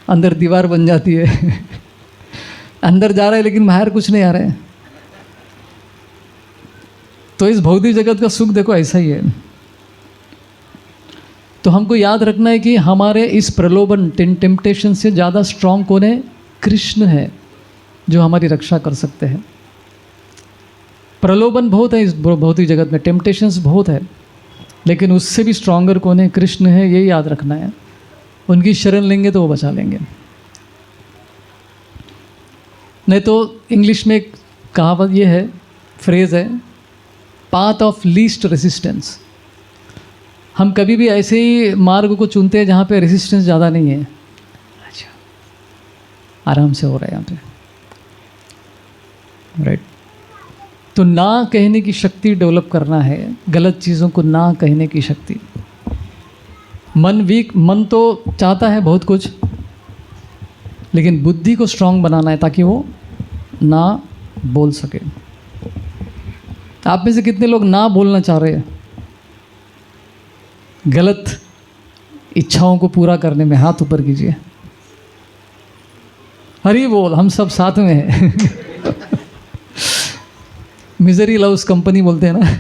अंदर दीवार बन जाती है अंदर जा रहा है लेकिन बाहर कुछ नहीं आ रहा है। तो इस भौतिक जगत का सुख देखो ऐसा ही है। तो हमको याद रखना है कि हमारे इस प्रलोभन टेम्पटेशन से ज़्यादा स्ट्रांग कौन है? कृष्ण है, जो हमारी रक्षा कर सकते हैं। प्रलोभन बहुत है इस भौतिक जगत में, टेम्पटेशंस बहुत है, लेकिन उससे भी स्ट्रांगर कौन है? कृष्ण है, ये याद रखना है। उनकी शरण लेंगे तो वो बचा लेंगे। नहीं तो इंग्लिश में एक कहावत ये है, फ्रेज़ है, पाथ ऑफ लीस्ट रेसिस्टेंस। हम कभी भी ऐसे ही मार्ग को चुनते हैं जहाँ पे रेसिस्टेंस ज़्यादा नहीं है। अच्छा, आराम से हो रहा है यहाँ पे, राइट। तो ना कहने की शक्ति डेवलप करना है, गलत चीज़ों को ना कहने की शक्ति। मन तो चाहता है बहुत कुछ, लेकिन बुद्धि को स्ट्रांग बनाना है ताकि वो ना बोल सके। आप में से कितने लोग ना बोलना चाह रहे हैं गलत इच्छाओं को पूरा करने में? हाथ ऊपर कीजिए। हरी बोल, हम सब साथ में हैं मिजरी लव्स कंपनी बोलते हैं ना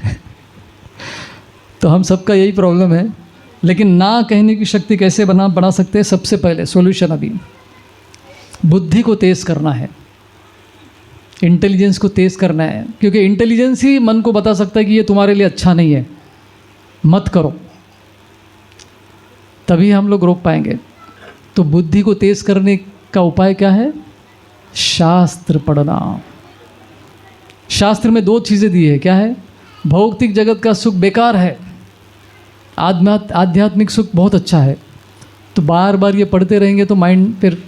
तो हम सबका यही प्रॉब्लम है। लेकिन ना कहने की शक्ति कैसे बना सकते हैं? सबसे पहले सॉल्यूशन अभी बुद्धि को तेज करना है, इंटेलिजेंस को तेज करना है, क्योंकि इंटेलिजेंस ही मन को बता सकता है कि ये तुम्हारे लिए अच्छा नहीं है, मत करो, तभी हम लोग रोक पाएंगे। तो बुद्धि को तेज करने का उपाय क्या है? शास्त्र पढ़ना। शास्त्र में दो चीज़ें दी है, क्या है? भौतिक जगत का सुख बेकार है, आध्यात्मिक सुख बहुत अच्छा है। तो बार बार ये पढ़ते रहेंगे तो माइंड, फिर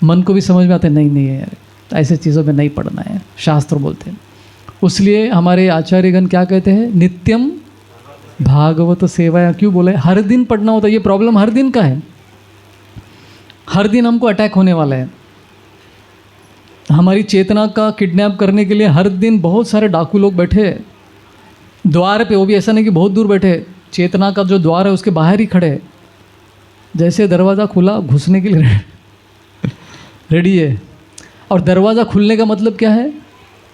मन को भी समझ में आता है नहीं है यार, ऐसे चीज़ों में नहीं पढ़ना है, शास्त्र बोलते हैं। उसलिए हमारे आचार्यगण क्या कहते हैं? नित्यम भागवत सेवा। क्यों बोले हर दिन पढ़ना होता है? ये प्रॉब्लम हर दिन का है, हर दिन हमको अटैक होने वाला है। हमारी चेतना का किडनैप करने के लिए हर दिन बहुत सारे डाकू लोग बैठे हैं द्वार पे। वो भी ऐसा नहीं कि बहुत दूर बैठे, चेतना का जो द्वार है उसके बाहर ही खड़े हैं, जैसे दरवाज़ा खुला घुसने के लिए रेडी है। और दरवाज़ा खुलने का मतलब क्या है?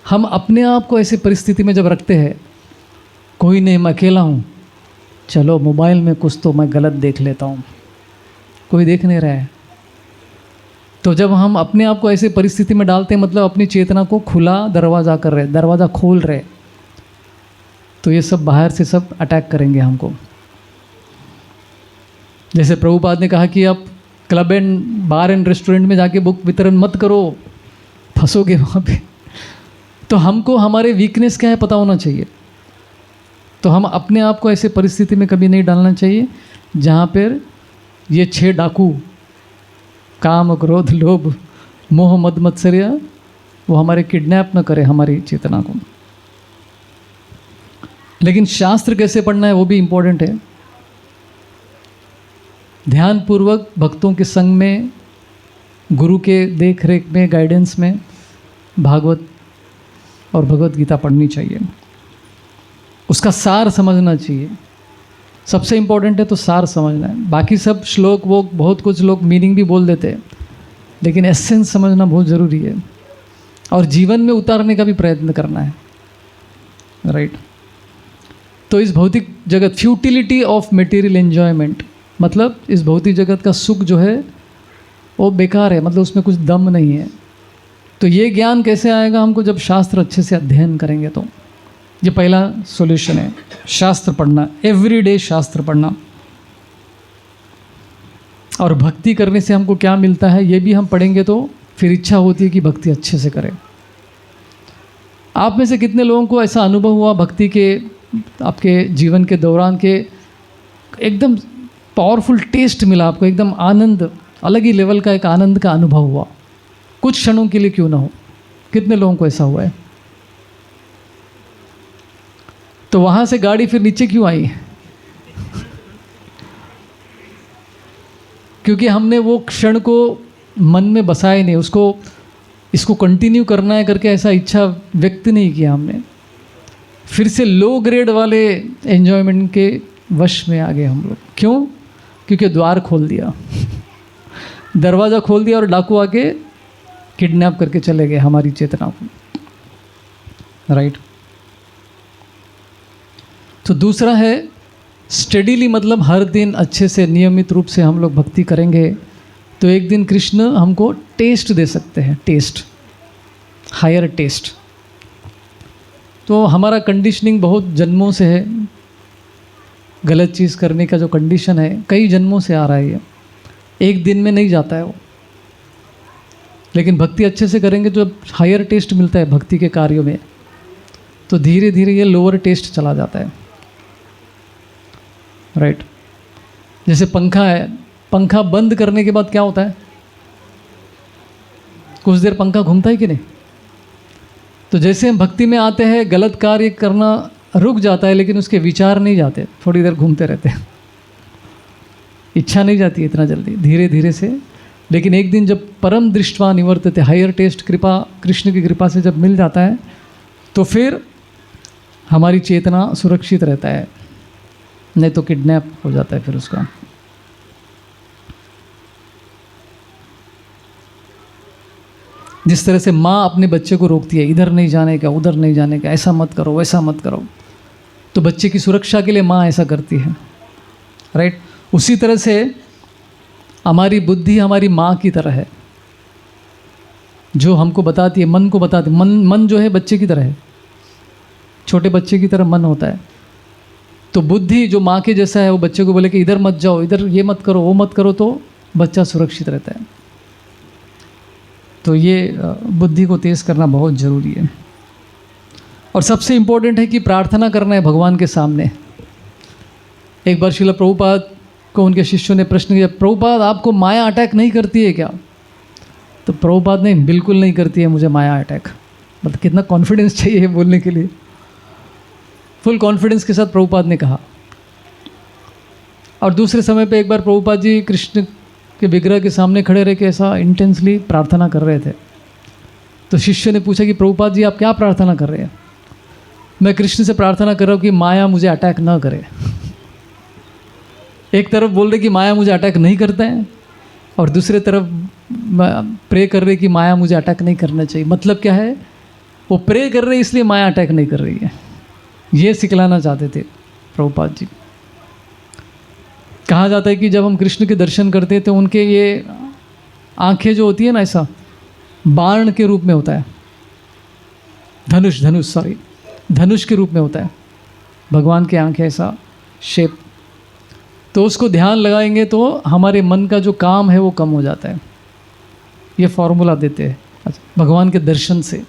हम अपने आप को ऐसी परिस्थिति में जब रखते हैं, कोई नहीं, मैं अकेला हूँ, चलो मोबाइल में कुछ तो मैं गलत देख लेता हूँ, कोई देख नहीं रहा है। तो जब हम अपने आप को ऐसी परिस्थिति में डालते हैं, मतलब अपनी चेतना को खुला दरवाज़ा कर रहे, दरवाज़ा खोल रहे, तो ये सब बाहर से सब अटैक करेंगे हमको। जैसे प्रभुपाद ने कहा कि आप club and bar and restaurant में जाके बुक वितरण मत करो, फंसोगे वहाँ पे। तो हमको हमारे वीकनेस क्या है पता होना चाहिए। तो हम अपने आप को ऐसे परिस्थिति में कभी नहीं डालना चाहिए जहाँ पर ये 6 डाकू, काम, क्रोध, लोभ, मोह, मद, मत्सर्य, वो हमारे किडनैप न करे हमारी चेतना को। लेकिन शास्त्र कैसे पढ़ना है वो भी इम्पोर्टेंट है। ध्यानपूर्वक भक्तों के संग में, गुरु के देख रेख में, गाइडेंस में भागवत और भगवत गीता पढ़नी चाहिए। उसका सार समझना चाहिए, सबसे इम्पोर्टेंट है तो सार समझना है। बाकी सब श्लोक वो बहुत कुछ लोग मीनिंग भी बोल देते हैं, लेकिन एसेंस समझना बहुत ज़रूरी है और जीवन में उतारने का भी प्रयत्न करना है, राइट। तो इस भौतिक जगत, फ्यूटिलिटी ऑफ मटेरियल एन्जॉयमेंट, मतलब इस भौतिक जगत का सुख जो है वो बेकार है, मतलब उसमें कुछ दम नहीं है। तो ये ज्ञान कैसे आएगा हमको? जब शास्त्र अच्छे से अध्ययन करेंगे। तो ये पहला सॉल्यूशन है, शास्त्र पढ़ना, एवरीडे शास्त्र पढ़ना। और भक्ति करने से हमको क्या मिलता है ये भी हम पढ़ेंगे तो फिर इच्छा होती है कि भक्ति अच्छे से करें। आप में से कितने लोगों को ऐसा अनुभव हुआ भक्ति के आपके जीवन के दौरान के एकदम पावरफुल टेस्ट मिला आपको, एकदम आनंद, अलग ही लेवल का एक आनंद का अनुभव हुआ, कुछ क्षणों के लिए क्यों ना हो? कितने लोगों को ऐसा हुआ है? तो वहाँ से गाड़ी फिर नीचे क्यों आई? क्योंकि हमने वो क्षण को मन में बसाए नहीं, उसको इसको कंटिन्यू करना है करके ऐसा इच्छा व्यक्त नहीं किया हमने। फिर से लो ग्रेड वाले एन्जॉयमेंट के वश में आ गए हम लोग। क्यों? क्योंकि द्वार खोल दिया, दरवाज़ा खोल दिया और डाकू आके किडनैप करके चले गए हमारी चेतना को। राइट। तो दूसरा है स्टडीली, मतलब हर दिन अच्छे से नियमित रूप से हम लोग भक्ति करेंगे तो एक दिन कृष्ण हमको टेस्ट दे सकते हैं, टेस्ट, हायर टेस्ट। तो हमारा कंडीशनिंग बहुत जन्मों से है, गलत चीज़ करने का जो कंडीशन है कई जन्मों से आ रहा है, ये एक दिन में नहीं जाता है वो। लेकिन भक्ति अच्छे से करेंगे तो जब हायर टेस्ट मिलता है भक्ति के कार्यों में, तो धीरे धीरे ये लोअर टेस्ट चला जाता है। राइट। जैसे पंखा है, पंखा बंद करने के बाद क्या होता है? कुछ देर पंखा घूमता है कि नहीं? तो जैसे हम भक्ति में आते हैं गलत कार्य करना रुक जाता है, लेकिन उसके विचार नहीं जाते, थोड़ी देर घूमते रहते हैं, इच्छा नहीं जाती है इतना जल्दी, धीरे धीरे से। लेकिन एक दिन जब परम दृष्टवा निवर्तते, हायर टेस्ट कृपा, कृष्ण की कृपा से जब मिल जाता है तो फिर हमारी चेतना सुरक्षित रहता है, नहीं तो किडनैप हो जाता है फिर उसका। जिस तरह से माँ अपने बच्चे को रोकती है, इधर नहीं जाने का, उधर नहीं जाने का, ऐसा मत करो, वैसा मत करो, तो बच्चे की सुरक्षा के लिए माँ ऐसा करती है। राइट। उसी तरह से हमारी बुद्धि हमारी माँ की तरह है, जो हमको बताती है, मन को बताती है। मन जो है बच्चे की तरह है, छोटे बच्चे की तरह मन होता है। तो बुद्धि जो माँ के जैसा है वो बच्चे को बोले कि इधर मत जाओ, इधर ये मत करो, वो मत करो, तो बच्चा सुरक्षित रहता है। तो ये बुद्धि को तेज़ करना बहुत ज़रूरी है। और सबसे इम्पोर्टेंट है कि प्रार्थना करना है भगवान के सामने। एक बार श्रील प्रभुपाद को उनके शिष्यों ने प्रश्न किया, प्रभुपाद आपको माया अटैक नहीं करती है क्या? तो प्रभुपाद ने, बिल्कुल नहीं करती है मुझे माया अटैक। मतलब कितना कॉन्फिडेंस चाहिए बोलने के लिए। फुल कॉन्फिडेंस के साथ प्रभुपाद ने कहा। और दूसरे समय पे एक बार प्रभुपाद जी कृष्ण के विग्रह के सामने खड़े रह के ऐसा इंटेंसली प्रार्थना कर रहे थे। तो शिष्य ने पूछा कि प्रभुपाद जी आप क्या प्रार्थना कर रहे हैं? मैं कृष्ण से प्रार्थना कर रहा हूँ कि माया मुझे अटैक ना करे। एक तरफ बोल रहे कि माया मुझे अटैक नहीं करता है, और दूसरे तरफ प्रे कर रहे कि माया मुझे अटैक नहीं करना चाहिए। मतलब क्या है? वो प्रे कर रहे इसलिए माया अटैक नहीं कर रही है, ये सिखलाना चाहते थे प्रभुपाद जी। कहा जाता है कि जब हम कृष्ण के दर्शन करते हैं तो उनके ये आंखें जो होती है ना, ऐसा बाण के रूप में होता है, धनुष के रूप में होता है भगवान की आंखें, ऐसा शेप। तो उसको ध्यान लगाएंगे तो हमारे मन का जो काम है वो कम हो जाता है। ये फॉर्मूला देते हैं भगवान के दर्शन से।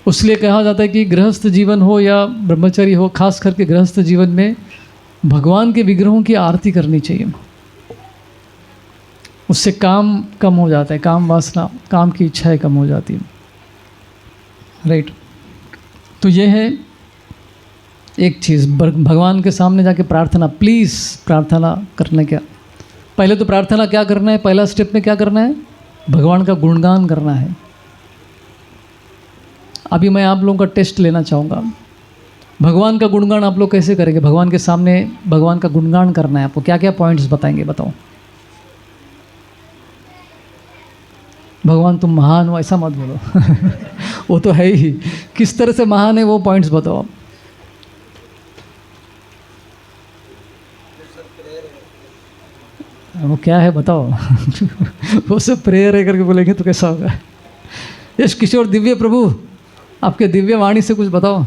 उसलिए कहा जाता है कि गृहस्थ जीवन हो या ब्रह्मचर्य हो, खास करके गृहस्थ जीवन में भगवान के विग्रहों की आरती करनी चाहिए। उससे काम कम हो जाता है, काम वासना, काम की इच्छाएं कम हो जाती है। राइट। तो ये है एक चीज़, भगवान के सामने जाके प्रार्थना, प्लीज़ प्रार्थना करने क्या, पहले तो प्रार्थना क्या करना है, पहला स्टेप में क्या करना है? भगवान का गुणगान करना है। अभी मैं आप लोगों का टेस्ट लेना चाहूँगा। भगवान का गुणगान आप लोग कैसे करेंगे? भगवान के सामने भगवान का गुणगान करना है आपको, क्या क्या पॉइंट्स बताएंगे? बताओ। भगवान तुम महान हो ऐसा मत बोलो वो तो है ही, किस तरह से महान है वो पॉइंट्स बताओ। वो क्या है बताओ वो सब प्रेयर है करके बोलेंगे तो कैसा होगा? यश किशोर दिव्य प्रभु, आपके दिव्य वाणी से कुछ बताओ।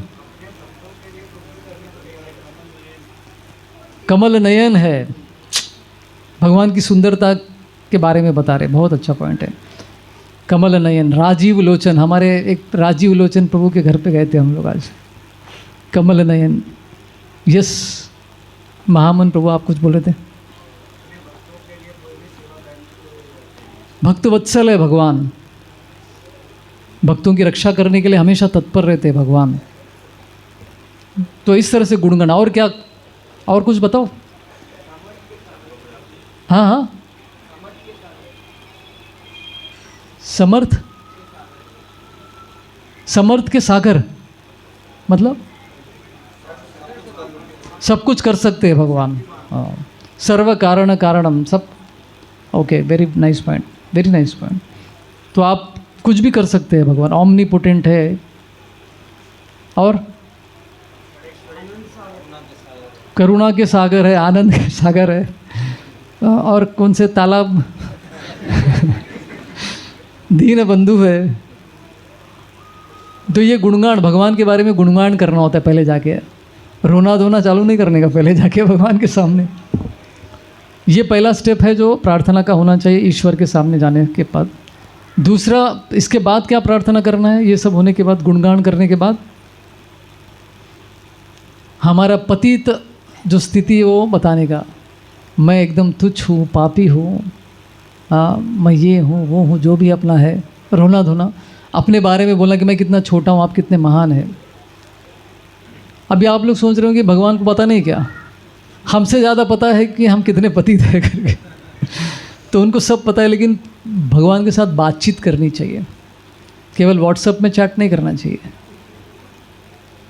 कमल नयन है, भगवान की सुंदरता के बारे में बता रहे, बहुत अच्छा पॉइंट है। कमल नयन, राजीव लोचन, हमारे एक राजीव लोचन प्रभु के घर पे गए थे हम लोग आज। कमल नयन, यस महामन प्रभु आप कुछ बोल रहे थे। भक्त वत्सल है भगवान, भक्तों की रक्षा करने के लिए हमेशा तत्पर रहते हैं भगवान। तो इस तरह से गुणगण, और क्या, और कुछ बताओ। हाँ हाँ, समर्थ, समर्थ के सागर, मतलब सब कुछ कर सकते हैं भगवान। सर्व कारण कारणम, सब। Okay, very nice point, very nice point. तो आप कुछ भी कर सकते हैं भगवान, ऑमनीपोटेंट है। और करुणा के सागर है, आनंद के सागर है। और कौन से तालाब दीन बंधु है। तो ये गुणगान, भगवान के बारे में गुणगान करना होता है पहले जाके, रोना धोना चालू नहीं करने का पहले जाके भगवान के सामने। ये पहला स्टेप है जो प्रार्थना का होना चाहिए ईश्वर के सामने जाने के बाद। दूसरा, इसके बाद क्या प्रार्थना करना है, ये सब होने के बाद, गुणगान करने के बाद, हमारा पतित जो स्थिति है वो बताने का। मैं एकदम तुच्छ हूँ, पापी हूँ, मैं ये हूँ वो हूँ, जो भी अपना है, रोना धोना, अपने बारे में बोलना कि मैं कितना छोटा हूँ, आप कितने महान हैं। अभी आप लोग सोच रहे हो कि भगवान को पता नहीं क्या, हमसे ज़्यादा पता है कि हम कितने पतित हैं करके। तो उनको सब पता है, लेकिन भगवान के साथ बातचीत करनी चाहिए, केवल व्हाट्सएप में चैट नहीं करना चाहिए।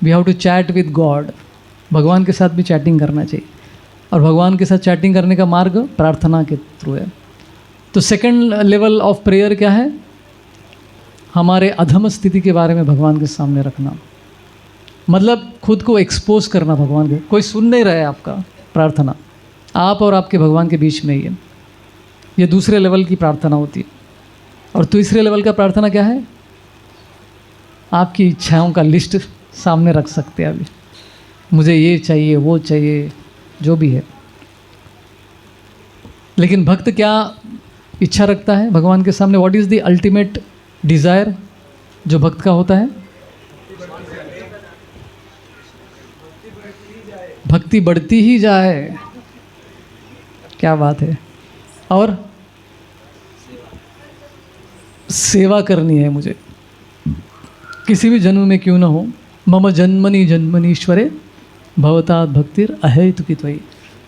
We have to chat with God, भगवान के साथ भी चैटिंग करना चाहिए। और भगवान के साथ चैटिंग करने का मार्ग प्रार्थना के थ्रू है। तो सेकंड लेवल ऑफ प्रेयर क्या है, हमारे अधम स्थिति के बारे में भगवान के सामने रखना, मतलब खुद को एक्सपोज करना भगवान के। कोई सुन नहीं रहा है आपका प्रार्थना, आप और आपके भगवान के बीच में ही है। ये दूसरे लेवल की प्रार्थना होती है। और तीसरे लेवल का प्रार्थना क्या है, आपकी इच्छाओं का लिस्ट सामने रख सकते हैं। अभी मुझे ये चाहिए, वो चाहिए, जो भी है। लेकिन भक्त क्या इच्छा रखता है भगवान के सामने, what is the ultimate desire जो भक्त का होता है, भक्ति बढ़ती ही जाए। क्या बात है। और सेवा करनी है मुझे, किसी भी जन्म में क्यों ना हो। मम जन्मनि जन्मनीश्वरे भवतात भक्तिर अहेतुकी त्वयि।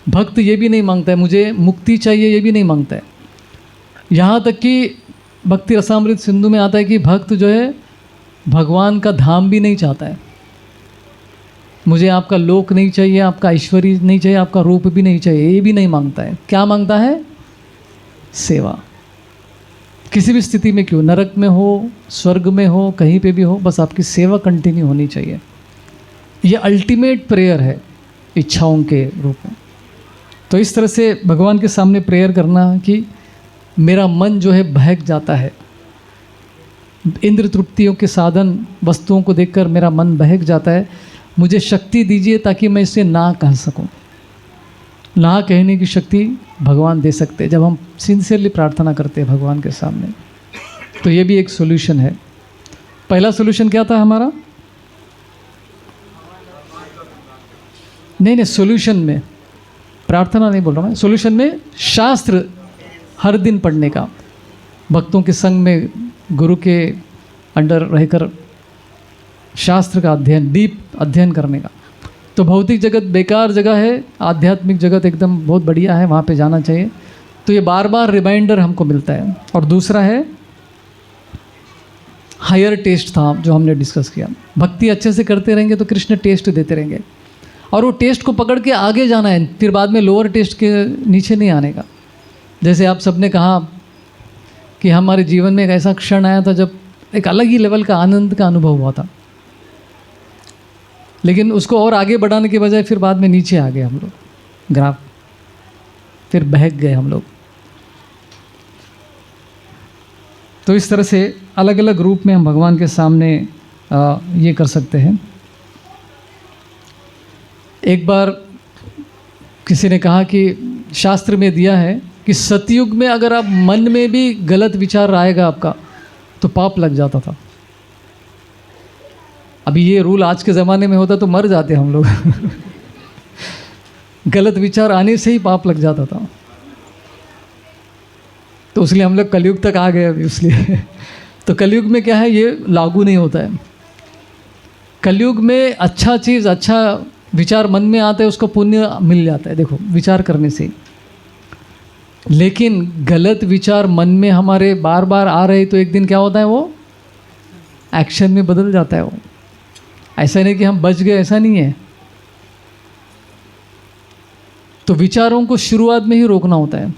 भक्त ये भी नहीं मांगता है मुझे मुक्ति चाहिए, ये भी नहीं मांगता है। यहाँ तक कि भक्ति रसामृत सिंधु में आता है कि भक्त जो है भगवान का धाम भी नहीं चाहता है। मुझे आपका लोक नहीं चाहिए, आपका ऐश्वर्य नहीं चाहिए, आपका रूप भी नहीं चाहिए, ये भी नहीं मांगता है। क्या मांगता है, सेवा। किसी भी स्थिति में क्यों, नरक में हो, स्वर्ग में हो, कहीं पे भी हो, बस आपकी सेवा कंटिन्यू होनी चाहिए। ये अल्टीमेट प्रेयर है इच्छाओं के रूप में। तो इस तरह से भगवान के सामने प्रेयर करना कि मेरा मन जो है बहक जाता है, इंद्र तृप्तियों के साधन वस्तुओं को देखकर मेरा मन बहक जाता है, मुझे शक्ति दीजिए ताकि मैं इसे ना कह सकूं। ना कहने की शक्ति भगवान दे सकते हैं जब हम सिंसियरली प्रार्थना करते हैं भगवान के सामने। तो ये भी एक सोल्यूशन है। पहला सोल्यूशन क्या था हमारा, नहीं सोल्यूशन में, प्रार्थना नहीं बोल रहा मैं, सोल्यूशन में शास्त्र हर दिन पढ़ने का, भक्तों के संग में गुरु के अंडर रहकर शास्त्र का अध्ययन, डीप अध्ययन करने का। तो भौतिक जगत बेकार जगह है, आध्यात्मिक जगत एकदम बहुत बढ़िया है, वहाँ पे जाना चाहिए। तो ये बार बार रिमाइंडर हमको मिलता है। और दूसरा है हायर टेस्ट था जो हमने डिस्कस किया। भक्ति अच्छे से करते रहेंगे तो कृष्ण टेस्ट देते रहेंगे, और वो टेस्ट को पकड़ के आगे जाना है, फिर बाद में लोअर टेस्ट के नीचे नहीं आने का। जैसे आप सबने कहा कि हमारे जीवन में एक ऐसा क्षण आया था जब एक अलग ही लेवल का आनंद का अनुभव हुआ था, लेकिन उसको और आगे बढ़ाने के बजाय फिर बाद में नीचे आ गए हम लोग, ग्राफ फिर बहक गए हम लोग। तो इस तरह से अलग अलग रूप में हम भगवान के सामने ये कर सकते हैं। एक बार किसी ने कहा कि शास्त्र में दिया है कि सतयुग में अगर आप मन में भी गलत विचार आएगा आपका तो पाप लग जाता था। अभी ये रूल आज के ज़माने में होता तो मर जाते हम लोग गलत विचार आने से ही पाप लग जाता था। तो इसलिए हम लोग कलयुग तक आ गए अभी, इसलिए तो कलयुग में क्या है, ये लागू नहीं होता है। कलयुग में अच्छा चीज़, अच्छा विचार मन में आता है, उसको पुण्य मिल जाता है, देखो विचार करने से। लेकिन गलत विचार मन में हमारे बार बार आ रहे तो एक दिन क्या होता है, वो एक्शन में बदल जाता है। वो ऐसा नहीं कि हम बच गए, ऐसा नहीं है। तो विचारों को शुरुआत में ही रोकना होता है।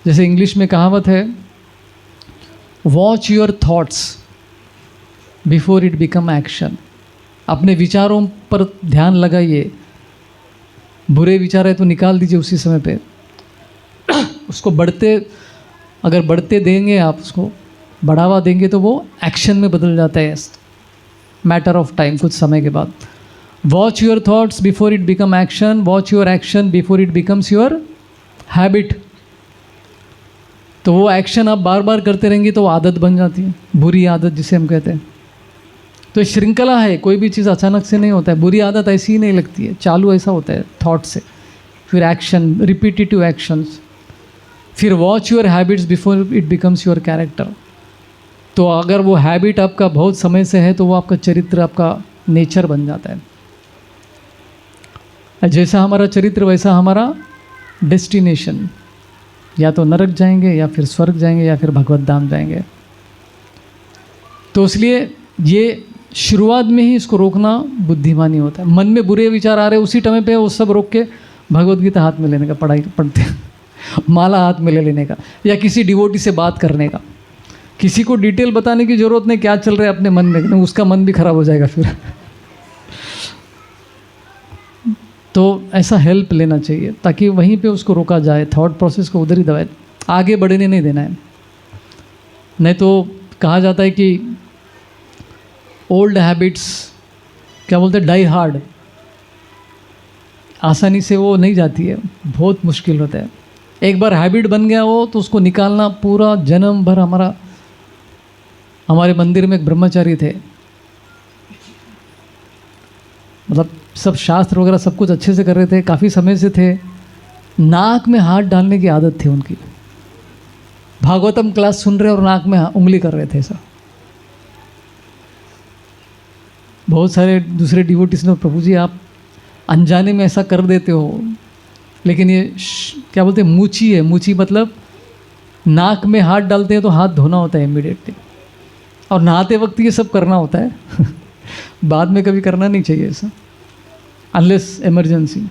जैसे इंग्लिश में कहावत है, watch your thoughts before it become action. अपने विचारों पर ध्यान लगाइए। बुरे विचार है तो निकाल दीजिए उसी समय पे। उसको अगर बढ़ते देंगे आप, उसको बढ़ावा देंगे तो वो एक्शन में बदल जाता है, मैटर ऑफ टाइम, कुछ समय के बाद। Watch your thoughts before it become action, watch your action before it becomes your habit. तो वो एक्शन आप बार बार करते रहेंगे तो वो आदत बन जाती है, बुरी आदत जिसे हम कहते हैं। तो श्रृंखला है, कोई भी चीज़ अचानक से नहीं होता है। बुरी आदत ऐसी ही नहीं लगती है, चालू ऐसा होता है थॉट से, फिर एक्शन, रिपीटेटिव एक्शंस, फिर watch your habits before it becomes your character. तो अगर वो हैबिट आपका बहुत समय से है तो वो आपका चरित्र, आपका नेचर बन जाता है। जैसा हमारा चरित्र वैसा हमारा डेस्टिनेशन, या तो नरक जाएंगे या फिर स्वर्ग जाएंगे या फिर भगवत धाम जाएंगे। तो इसलिए ये शुरुआत में ही इसको रोकना बुद्धिमानी होता है। मन में बुरे विचार आ रहे उसी टाइम पे वो सब रोक के भगवत गीता हाथ में लेने का, पढ़ाई पढ़ते माला हाथ में ले लेने का, या किसी डिवोटी से बात करने का। किसी को डिटेल बताने की ज़रूरत नहीं क्या चल रहा है अपने मन में, उसका मन भी खराब हो जाएगा फिर तो ऐसा हेल्प लेना चाहिए ताकि वहीं पे उसको रोका जाए, थॉट प्रोसेस को उधर ही दबाए, आगे बढ़ने नहीं देना है। नहीं तो कहा जाता है कि ओल्ड हैबिट्स, क्या बोलते हैं, डाई हार्ड, आसानी से वो नहीं जाती है, बहुत मुश्किल होता है। एक बार हैबिट बन गया वो तो उसको निकालना पूरा जन्म भर। हमारे मंदिर में एक ब्रह्मचारी थे, मतलब सब शास्त्र वगैरह सब कुछ अच्छे से कर रहे थे, काफ़ी समय से थे। नाक में हाथ डालने की आदत थी उनकी। भागवतम क्लास सुन रहे और नाक में उंगली कर रहे थे ऐसा। बहुत सारे दूसरे डिवोटीज ने, प्रभु जी आप अनजाने में ऐसा कर देते हो, लेकिन ये क्या बोलते हैं, मूची है। मूची मतलब नाक में हाथ डालते हैं तो हाथ धोना होता है इमीडिएटली, और नहाते वक्त ये सब करना होता है बाद में कभी करना नहीं चाहिए ऐसा, अनलेस इमरजेंसी।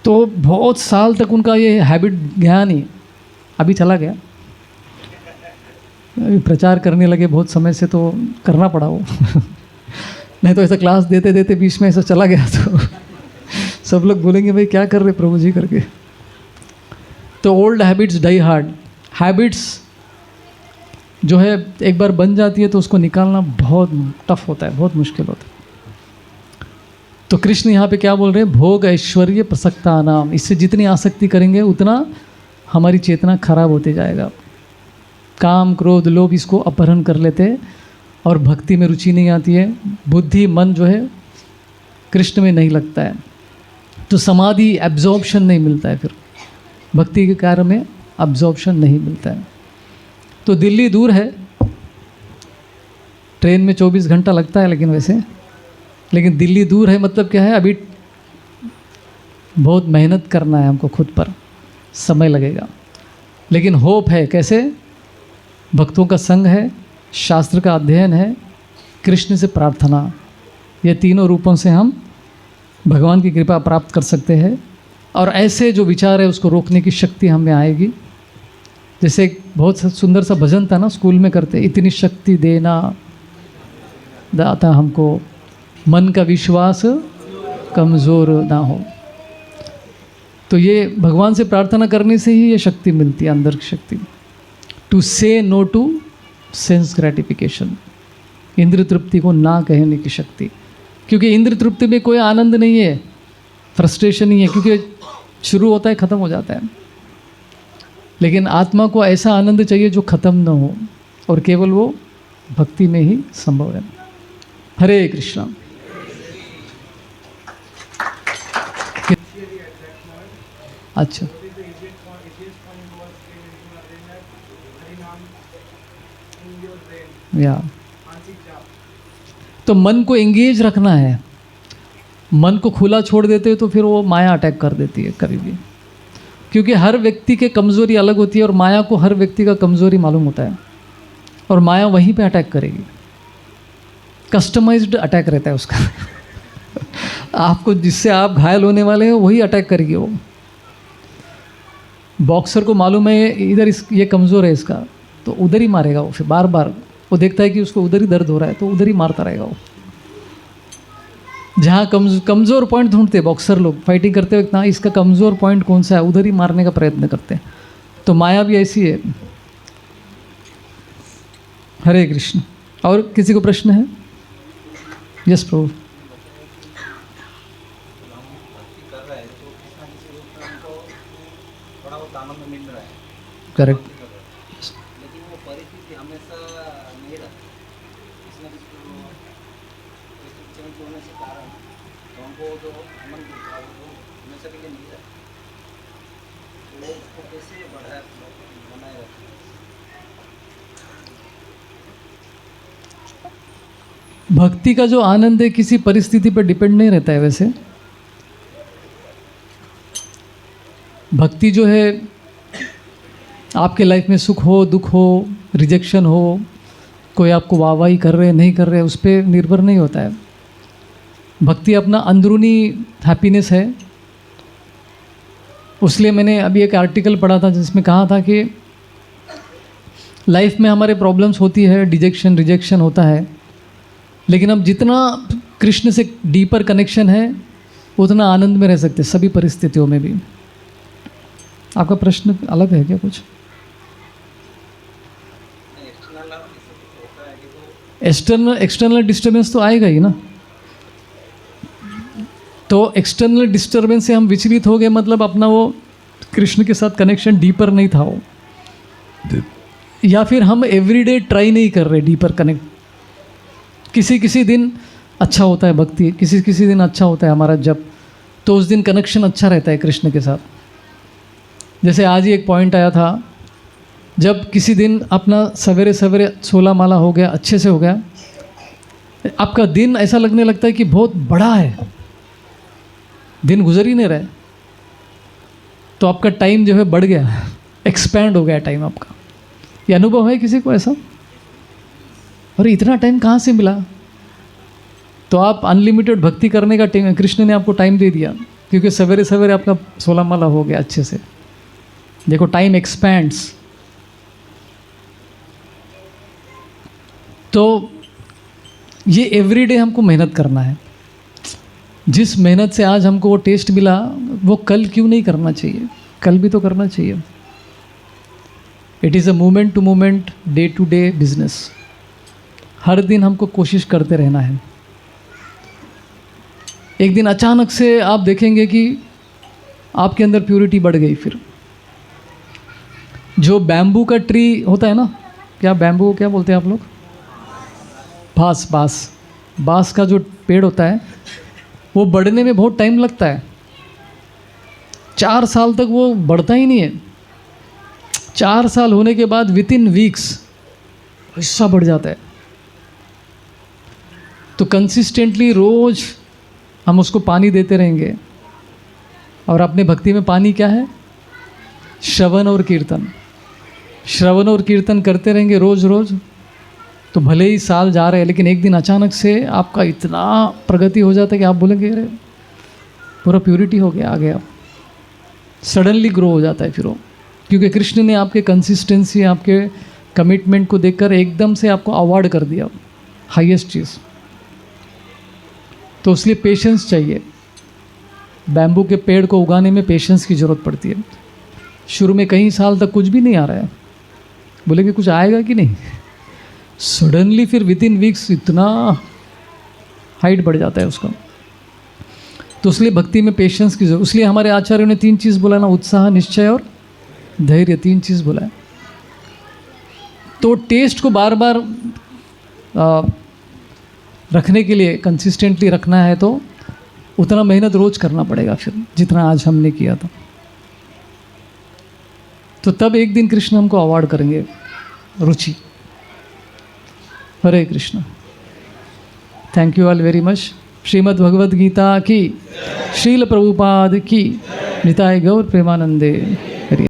तो बहुत साल तक उनका ये हैबिट गया नहीं, अभी चला गया। अभी प्रचार करने लगे बहुत समय से तो करना पड़ा वो नहीं तो ऐसा क्लास देते देते बीच में ऐसा चला गया तो सब लोग बोलेंगे भाई क्या कर रहे प्रभु जी करके। तो old habits die hard. Habits जो है एक बार बन जाती है तो उसको निकालना बहुत टफ होता है, बहुत मुश्किल होता है। तो कृष्ण यहाँ पे क्या बोल रहे हैं, भोग ऐश्वर्य प्रसक्ता नाम। इससे जितनी आसक्ति करेंगे उतना हमारी चेतना खराब होते जाएगा। काम क्रोध लोभ इसको अपहरण कर लेते हैं और भक्ति में रुचि नहीं आती है। बुद्धि मन जो है कृष्ण में नहीं लगता है, तो समाधि एब्जॉर्प्शन नहीं मिलता है, फिर भक्ति के कार्य में एब्जॉर्प्शन नहीं मिलता है। तो दिल्ली दूर है, ट्रेन में 24 घंटा लगता है, लेकिन दिल्ली दूर है मतलब क्या है, अभी बहुत मेहनत करना है हमको, खुद पर समय लगेगा। लेकिन होप है, कैसे, भक्तों का संग है, शास्त्र का अध्ययन है, कृष्ण से प्रार्थना, ये तीनों रूपों से हम भगवान की कृपा प्राप्त कर सकते हैं। और ऐसे जो विचार है उसको रोकने की शक्ति हमें आएगी। जैसे एक बहुत सुंदर सा भजन था ना, स्कूल में करते, इतनी शक्ति देना दाता हमको, मन का विश्वास कमज़ोर ना हो। तो ये भगवान से प्रार्थना करने से ही ये शक्ति मिलती है, अंदर की शक्ति। To say no to sense gratification, इंद्र तृप्ति को ना कहने की शक्ति। क्योंकि इंद्र तृप्ति में कोई आनंद नहीं है, फ्रस्ट्रेशन ही है, क्योंकि शुरू होता है ख़त्म हो जाता है। लेकिन आत्मा को ऐसा आनंद चाहिए जो ख़त्म न हो, और केवल वो भक्ति में ही संभव है। हरे कृष्णा। अच्छा, या तो मन को एंगेज रखना है। मन को खुला छोड़ देते हो तो फिर वो माया अटैक कर देती है कभी भी, क्योंकि हर व्यक्ति के कमज़ोरी अलग होती है और माया को हर व्यक्ति का कमज़ोरी मालूम होता है, और माया वहीं पे अटैक करेगी। कस्टमाइज्ड अटैक रहता है उसका आपको जिससे आप घायल होने वाले हैं वही अटैक करेगी वो। बॉक्सर को मालूम है इधर ये कमज़ोर है इसका, तो उधर ही मारेगा वो। फिर बार बार वो देखता है कि उसको उधर ही दर्द हो रहा है तो उधर ही मारता रहेगा वो। जहाँ कमज़ोर पॉइंट ढूंढते बॉक्सर लोग फाइटिंग करते वक्त, ना इसका कमज़ोर पॉइंट कौन सा है, उधर ही मारने का प्रयत्न करते हैं। तो माया भी ऐसी है। हरे कृष्ण। और किसी को प्रश्न है? यस प्रभु। करेक्ट। लेकिन वो परिस्थिति हमेशा नहीं रहती, किसी न किसी चेंज होने के कारण तो हमको जो अमन की भाव वो हमेशा के लिए नहीं रहती, तो वो उसको कैसे बढ़ाए बनाए रखें? भक्ति का जो आनंद है किसी परिस्थिति पर डिपेंड नहीं रहता है। वैसे भक्ति जो है आपके लाइफ में सुख हो, दुख हो, रिजेक्शन हो, कोई आपको वाहवाही कर रहे नहीं कर रहे, उस पर निर्भर नहीं होता है। भक्ति अपना अंदरूनी हैप्पीनेस है। उसलिए मैंने अभी एक आर्टिकल पढ़ा था जिसमें कहा था कि लाइफ में हमारे प्रॉब्लम्स होती है, रिजेक्शन होता है, लेकिन अब जितना कृष्ण से डीपर कनेक्शन है उतना आनंद में रह सकते सभी परिस्थितियों में भी। आपका प्रश्न अलग है क्या कुछ? एक्सटर्नल डिस्टर्बेंस तो आएगा ही ना। तो एक्सटर्नल डिस्टर्बेंस से हम विचलित हो गए, मतलब अपना वो कृष्ण के साथ कनेक्शन डीपर नहीं था वो, या फिर हम एवरीडे ट्राई नहीं कर रहे डीपर कनेक्ट। किसी दिन अच्छा होता है भक्ति, किसी दिन अच्छा होता है हमारा जप, तो उस दिन कनेक्शन अच्छा रहता है कृष्ण के साथ। जैसे आज ही एक पॉइंट आया था, जब किसी दिन अपना सवेरे 16 माला हो गया, अच्छे से हो गया, आपका दिन ऐसा लगने लगता है कि बहुत बड़ा है, दिन गुजर ही नहीं रहा है, तो आपका टाइम जो है बढ़ गया, एक्सपैंड हो गया टाइम आपका। ये अनुभव है किसी को ऐसा? अरे इतना टाइम कहाँ से मिला? तो आप अनलिमिटेड भक्ति करने का टाइम, कृष्ण ने आपको टाइम दे दिया, क्योंकि सवेरे आपका 16 माला हो गया अच्छे से। देखो टाइम एक्सपैंड्स। तो ये एवरीडे हमको मेहनत करना है। जिस मेहनत से आज हमको वो टेस्ट मिला, वो कल क्यों नहीं करना चाहिए? कल भी तो करना चाहिए। It is a moment to moment, day to day business. हर दिन हमको कोशिश करते रहना है। एक दिन अचानक से आप देखेंगे कि आपके अंदर प्यूरिटी बढ़ गई। फिर जो बैम्बू का ट्री होता है ना, क्या बैम्बू क्या बोलते हैं आप लोग? बांस का जो पेड़ होता है, वो बढ़ने में बहुत टाइम लगता है। 4 साल तक वो बढ़ता ही नहीं है। 4 साल होने के बाद विद इन वीक्स हिस्सा बढ़ जाता है। तो कंसिस्टेंटली रोज हम उसको पानी देते रहेंगे। और अपने भक्ति में पानी क्या है? श्रवण और कीर्तन। श्रवण और कीर्तन करते रहेंगे रोज, तो भले ही साल जा रहे हैं, लेकिन एक दिन अचानक से आपका इतना प्रगति हो जाता है कि आप बोलेंगे अरे पूरा प्यूरिटी हो गया, आ गया। सडनली ग्रो हो जाता है फिर वो, क्योंकि कृष्ण ने आपके कंसिस्टेंसी, आपके कमिटमेंट को देखकर एकदम से आपको अवार्ड कर दिया, हाईएस्ट चीज़। तो इसलिए पेशेंस चाहिए। बैम्बू के पेड़ को उगाने में पेशेंस की ज़रूरत पड़ती है। शुरू में कई साल तक कुछ भी नहीं आ रहा है, बोले कि कुछ आएगा कि नहीं, सडनली फिर विद इन वीक्स इतना हाइट बढ़ जाता है उसका। तो इसलिए भक्ति में पेशेंस की जरूरत, इसलिए हमारे आचार्यों ने 3 चीज़ बोला ना, उत्साह, निश्चय और धैर्य, 3 चीज़ बोला है। तो टेस्ट को बार बार रखने के लिए, कंसिस्टेंटली रखना है तो उतना मेहनत रोज करना पड़ेगा, फिर जितना आज हमने किया था। तो तब एक दिन कृष्ण हमको अवार्ड करेंगे, रुचि। Hare Krishna. Thank you all very much. Shrimad Bhagavad Gita की, श्रील प्रभुपाद की, निताय गौर प्रेमानंदे।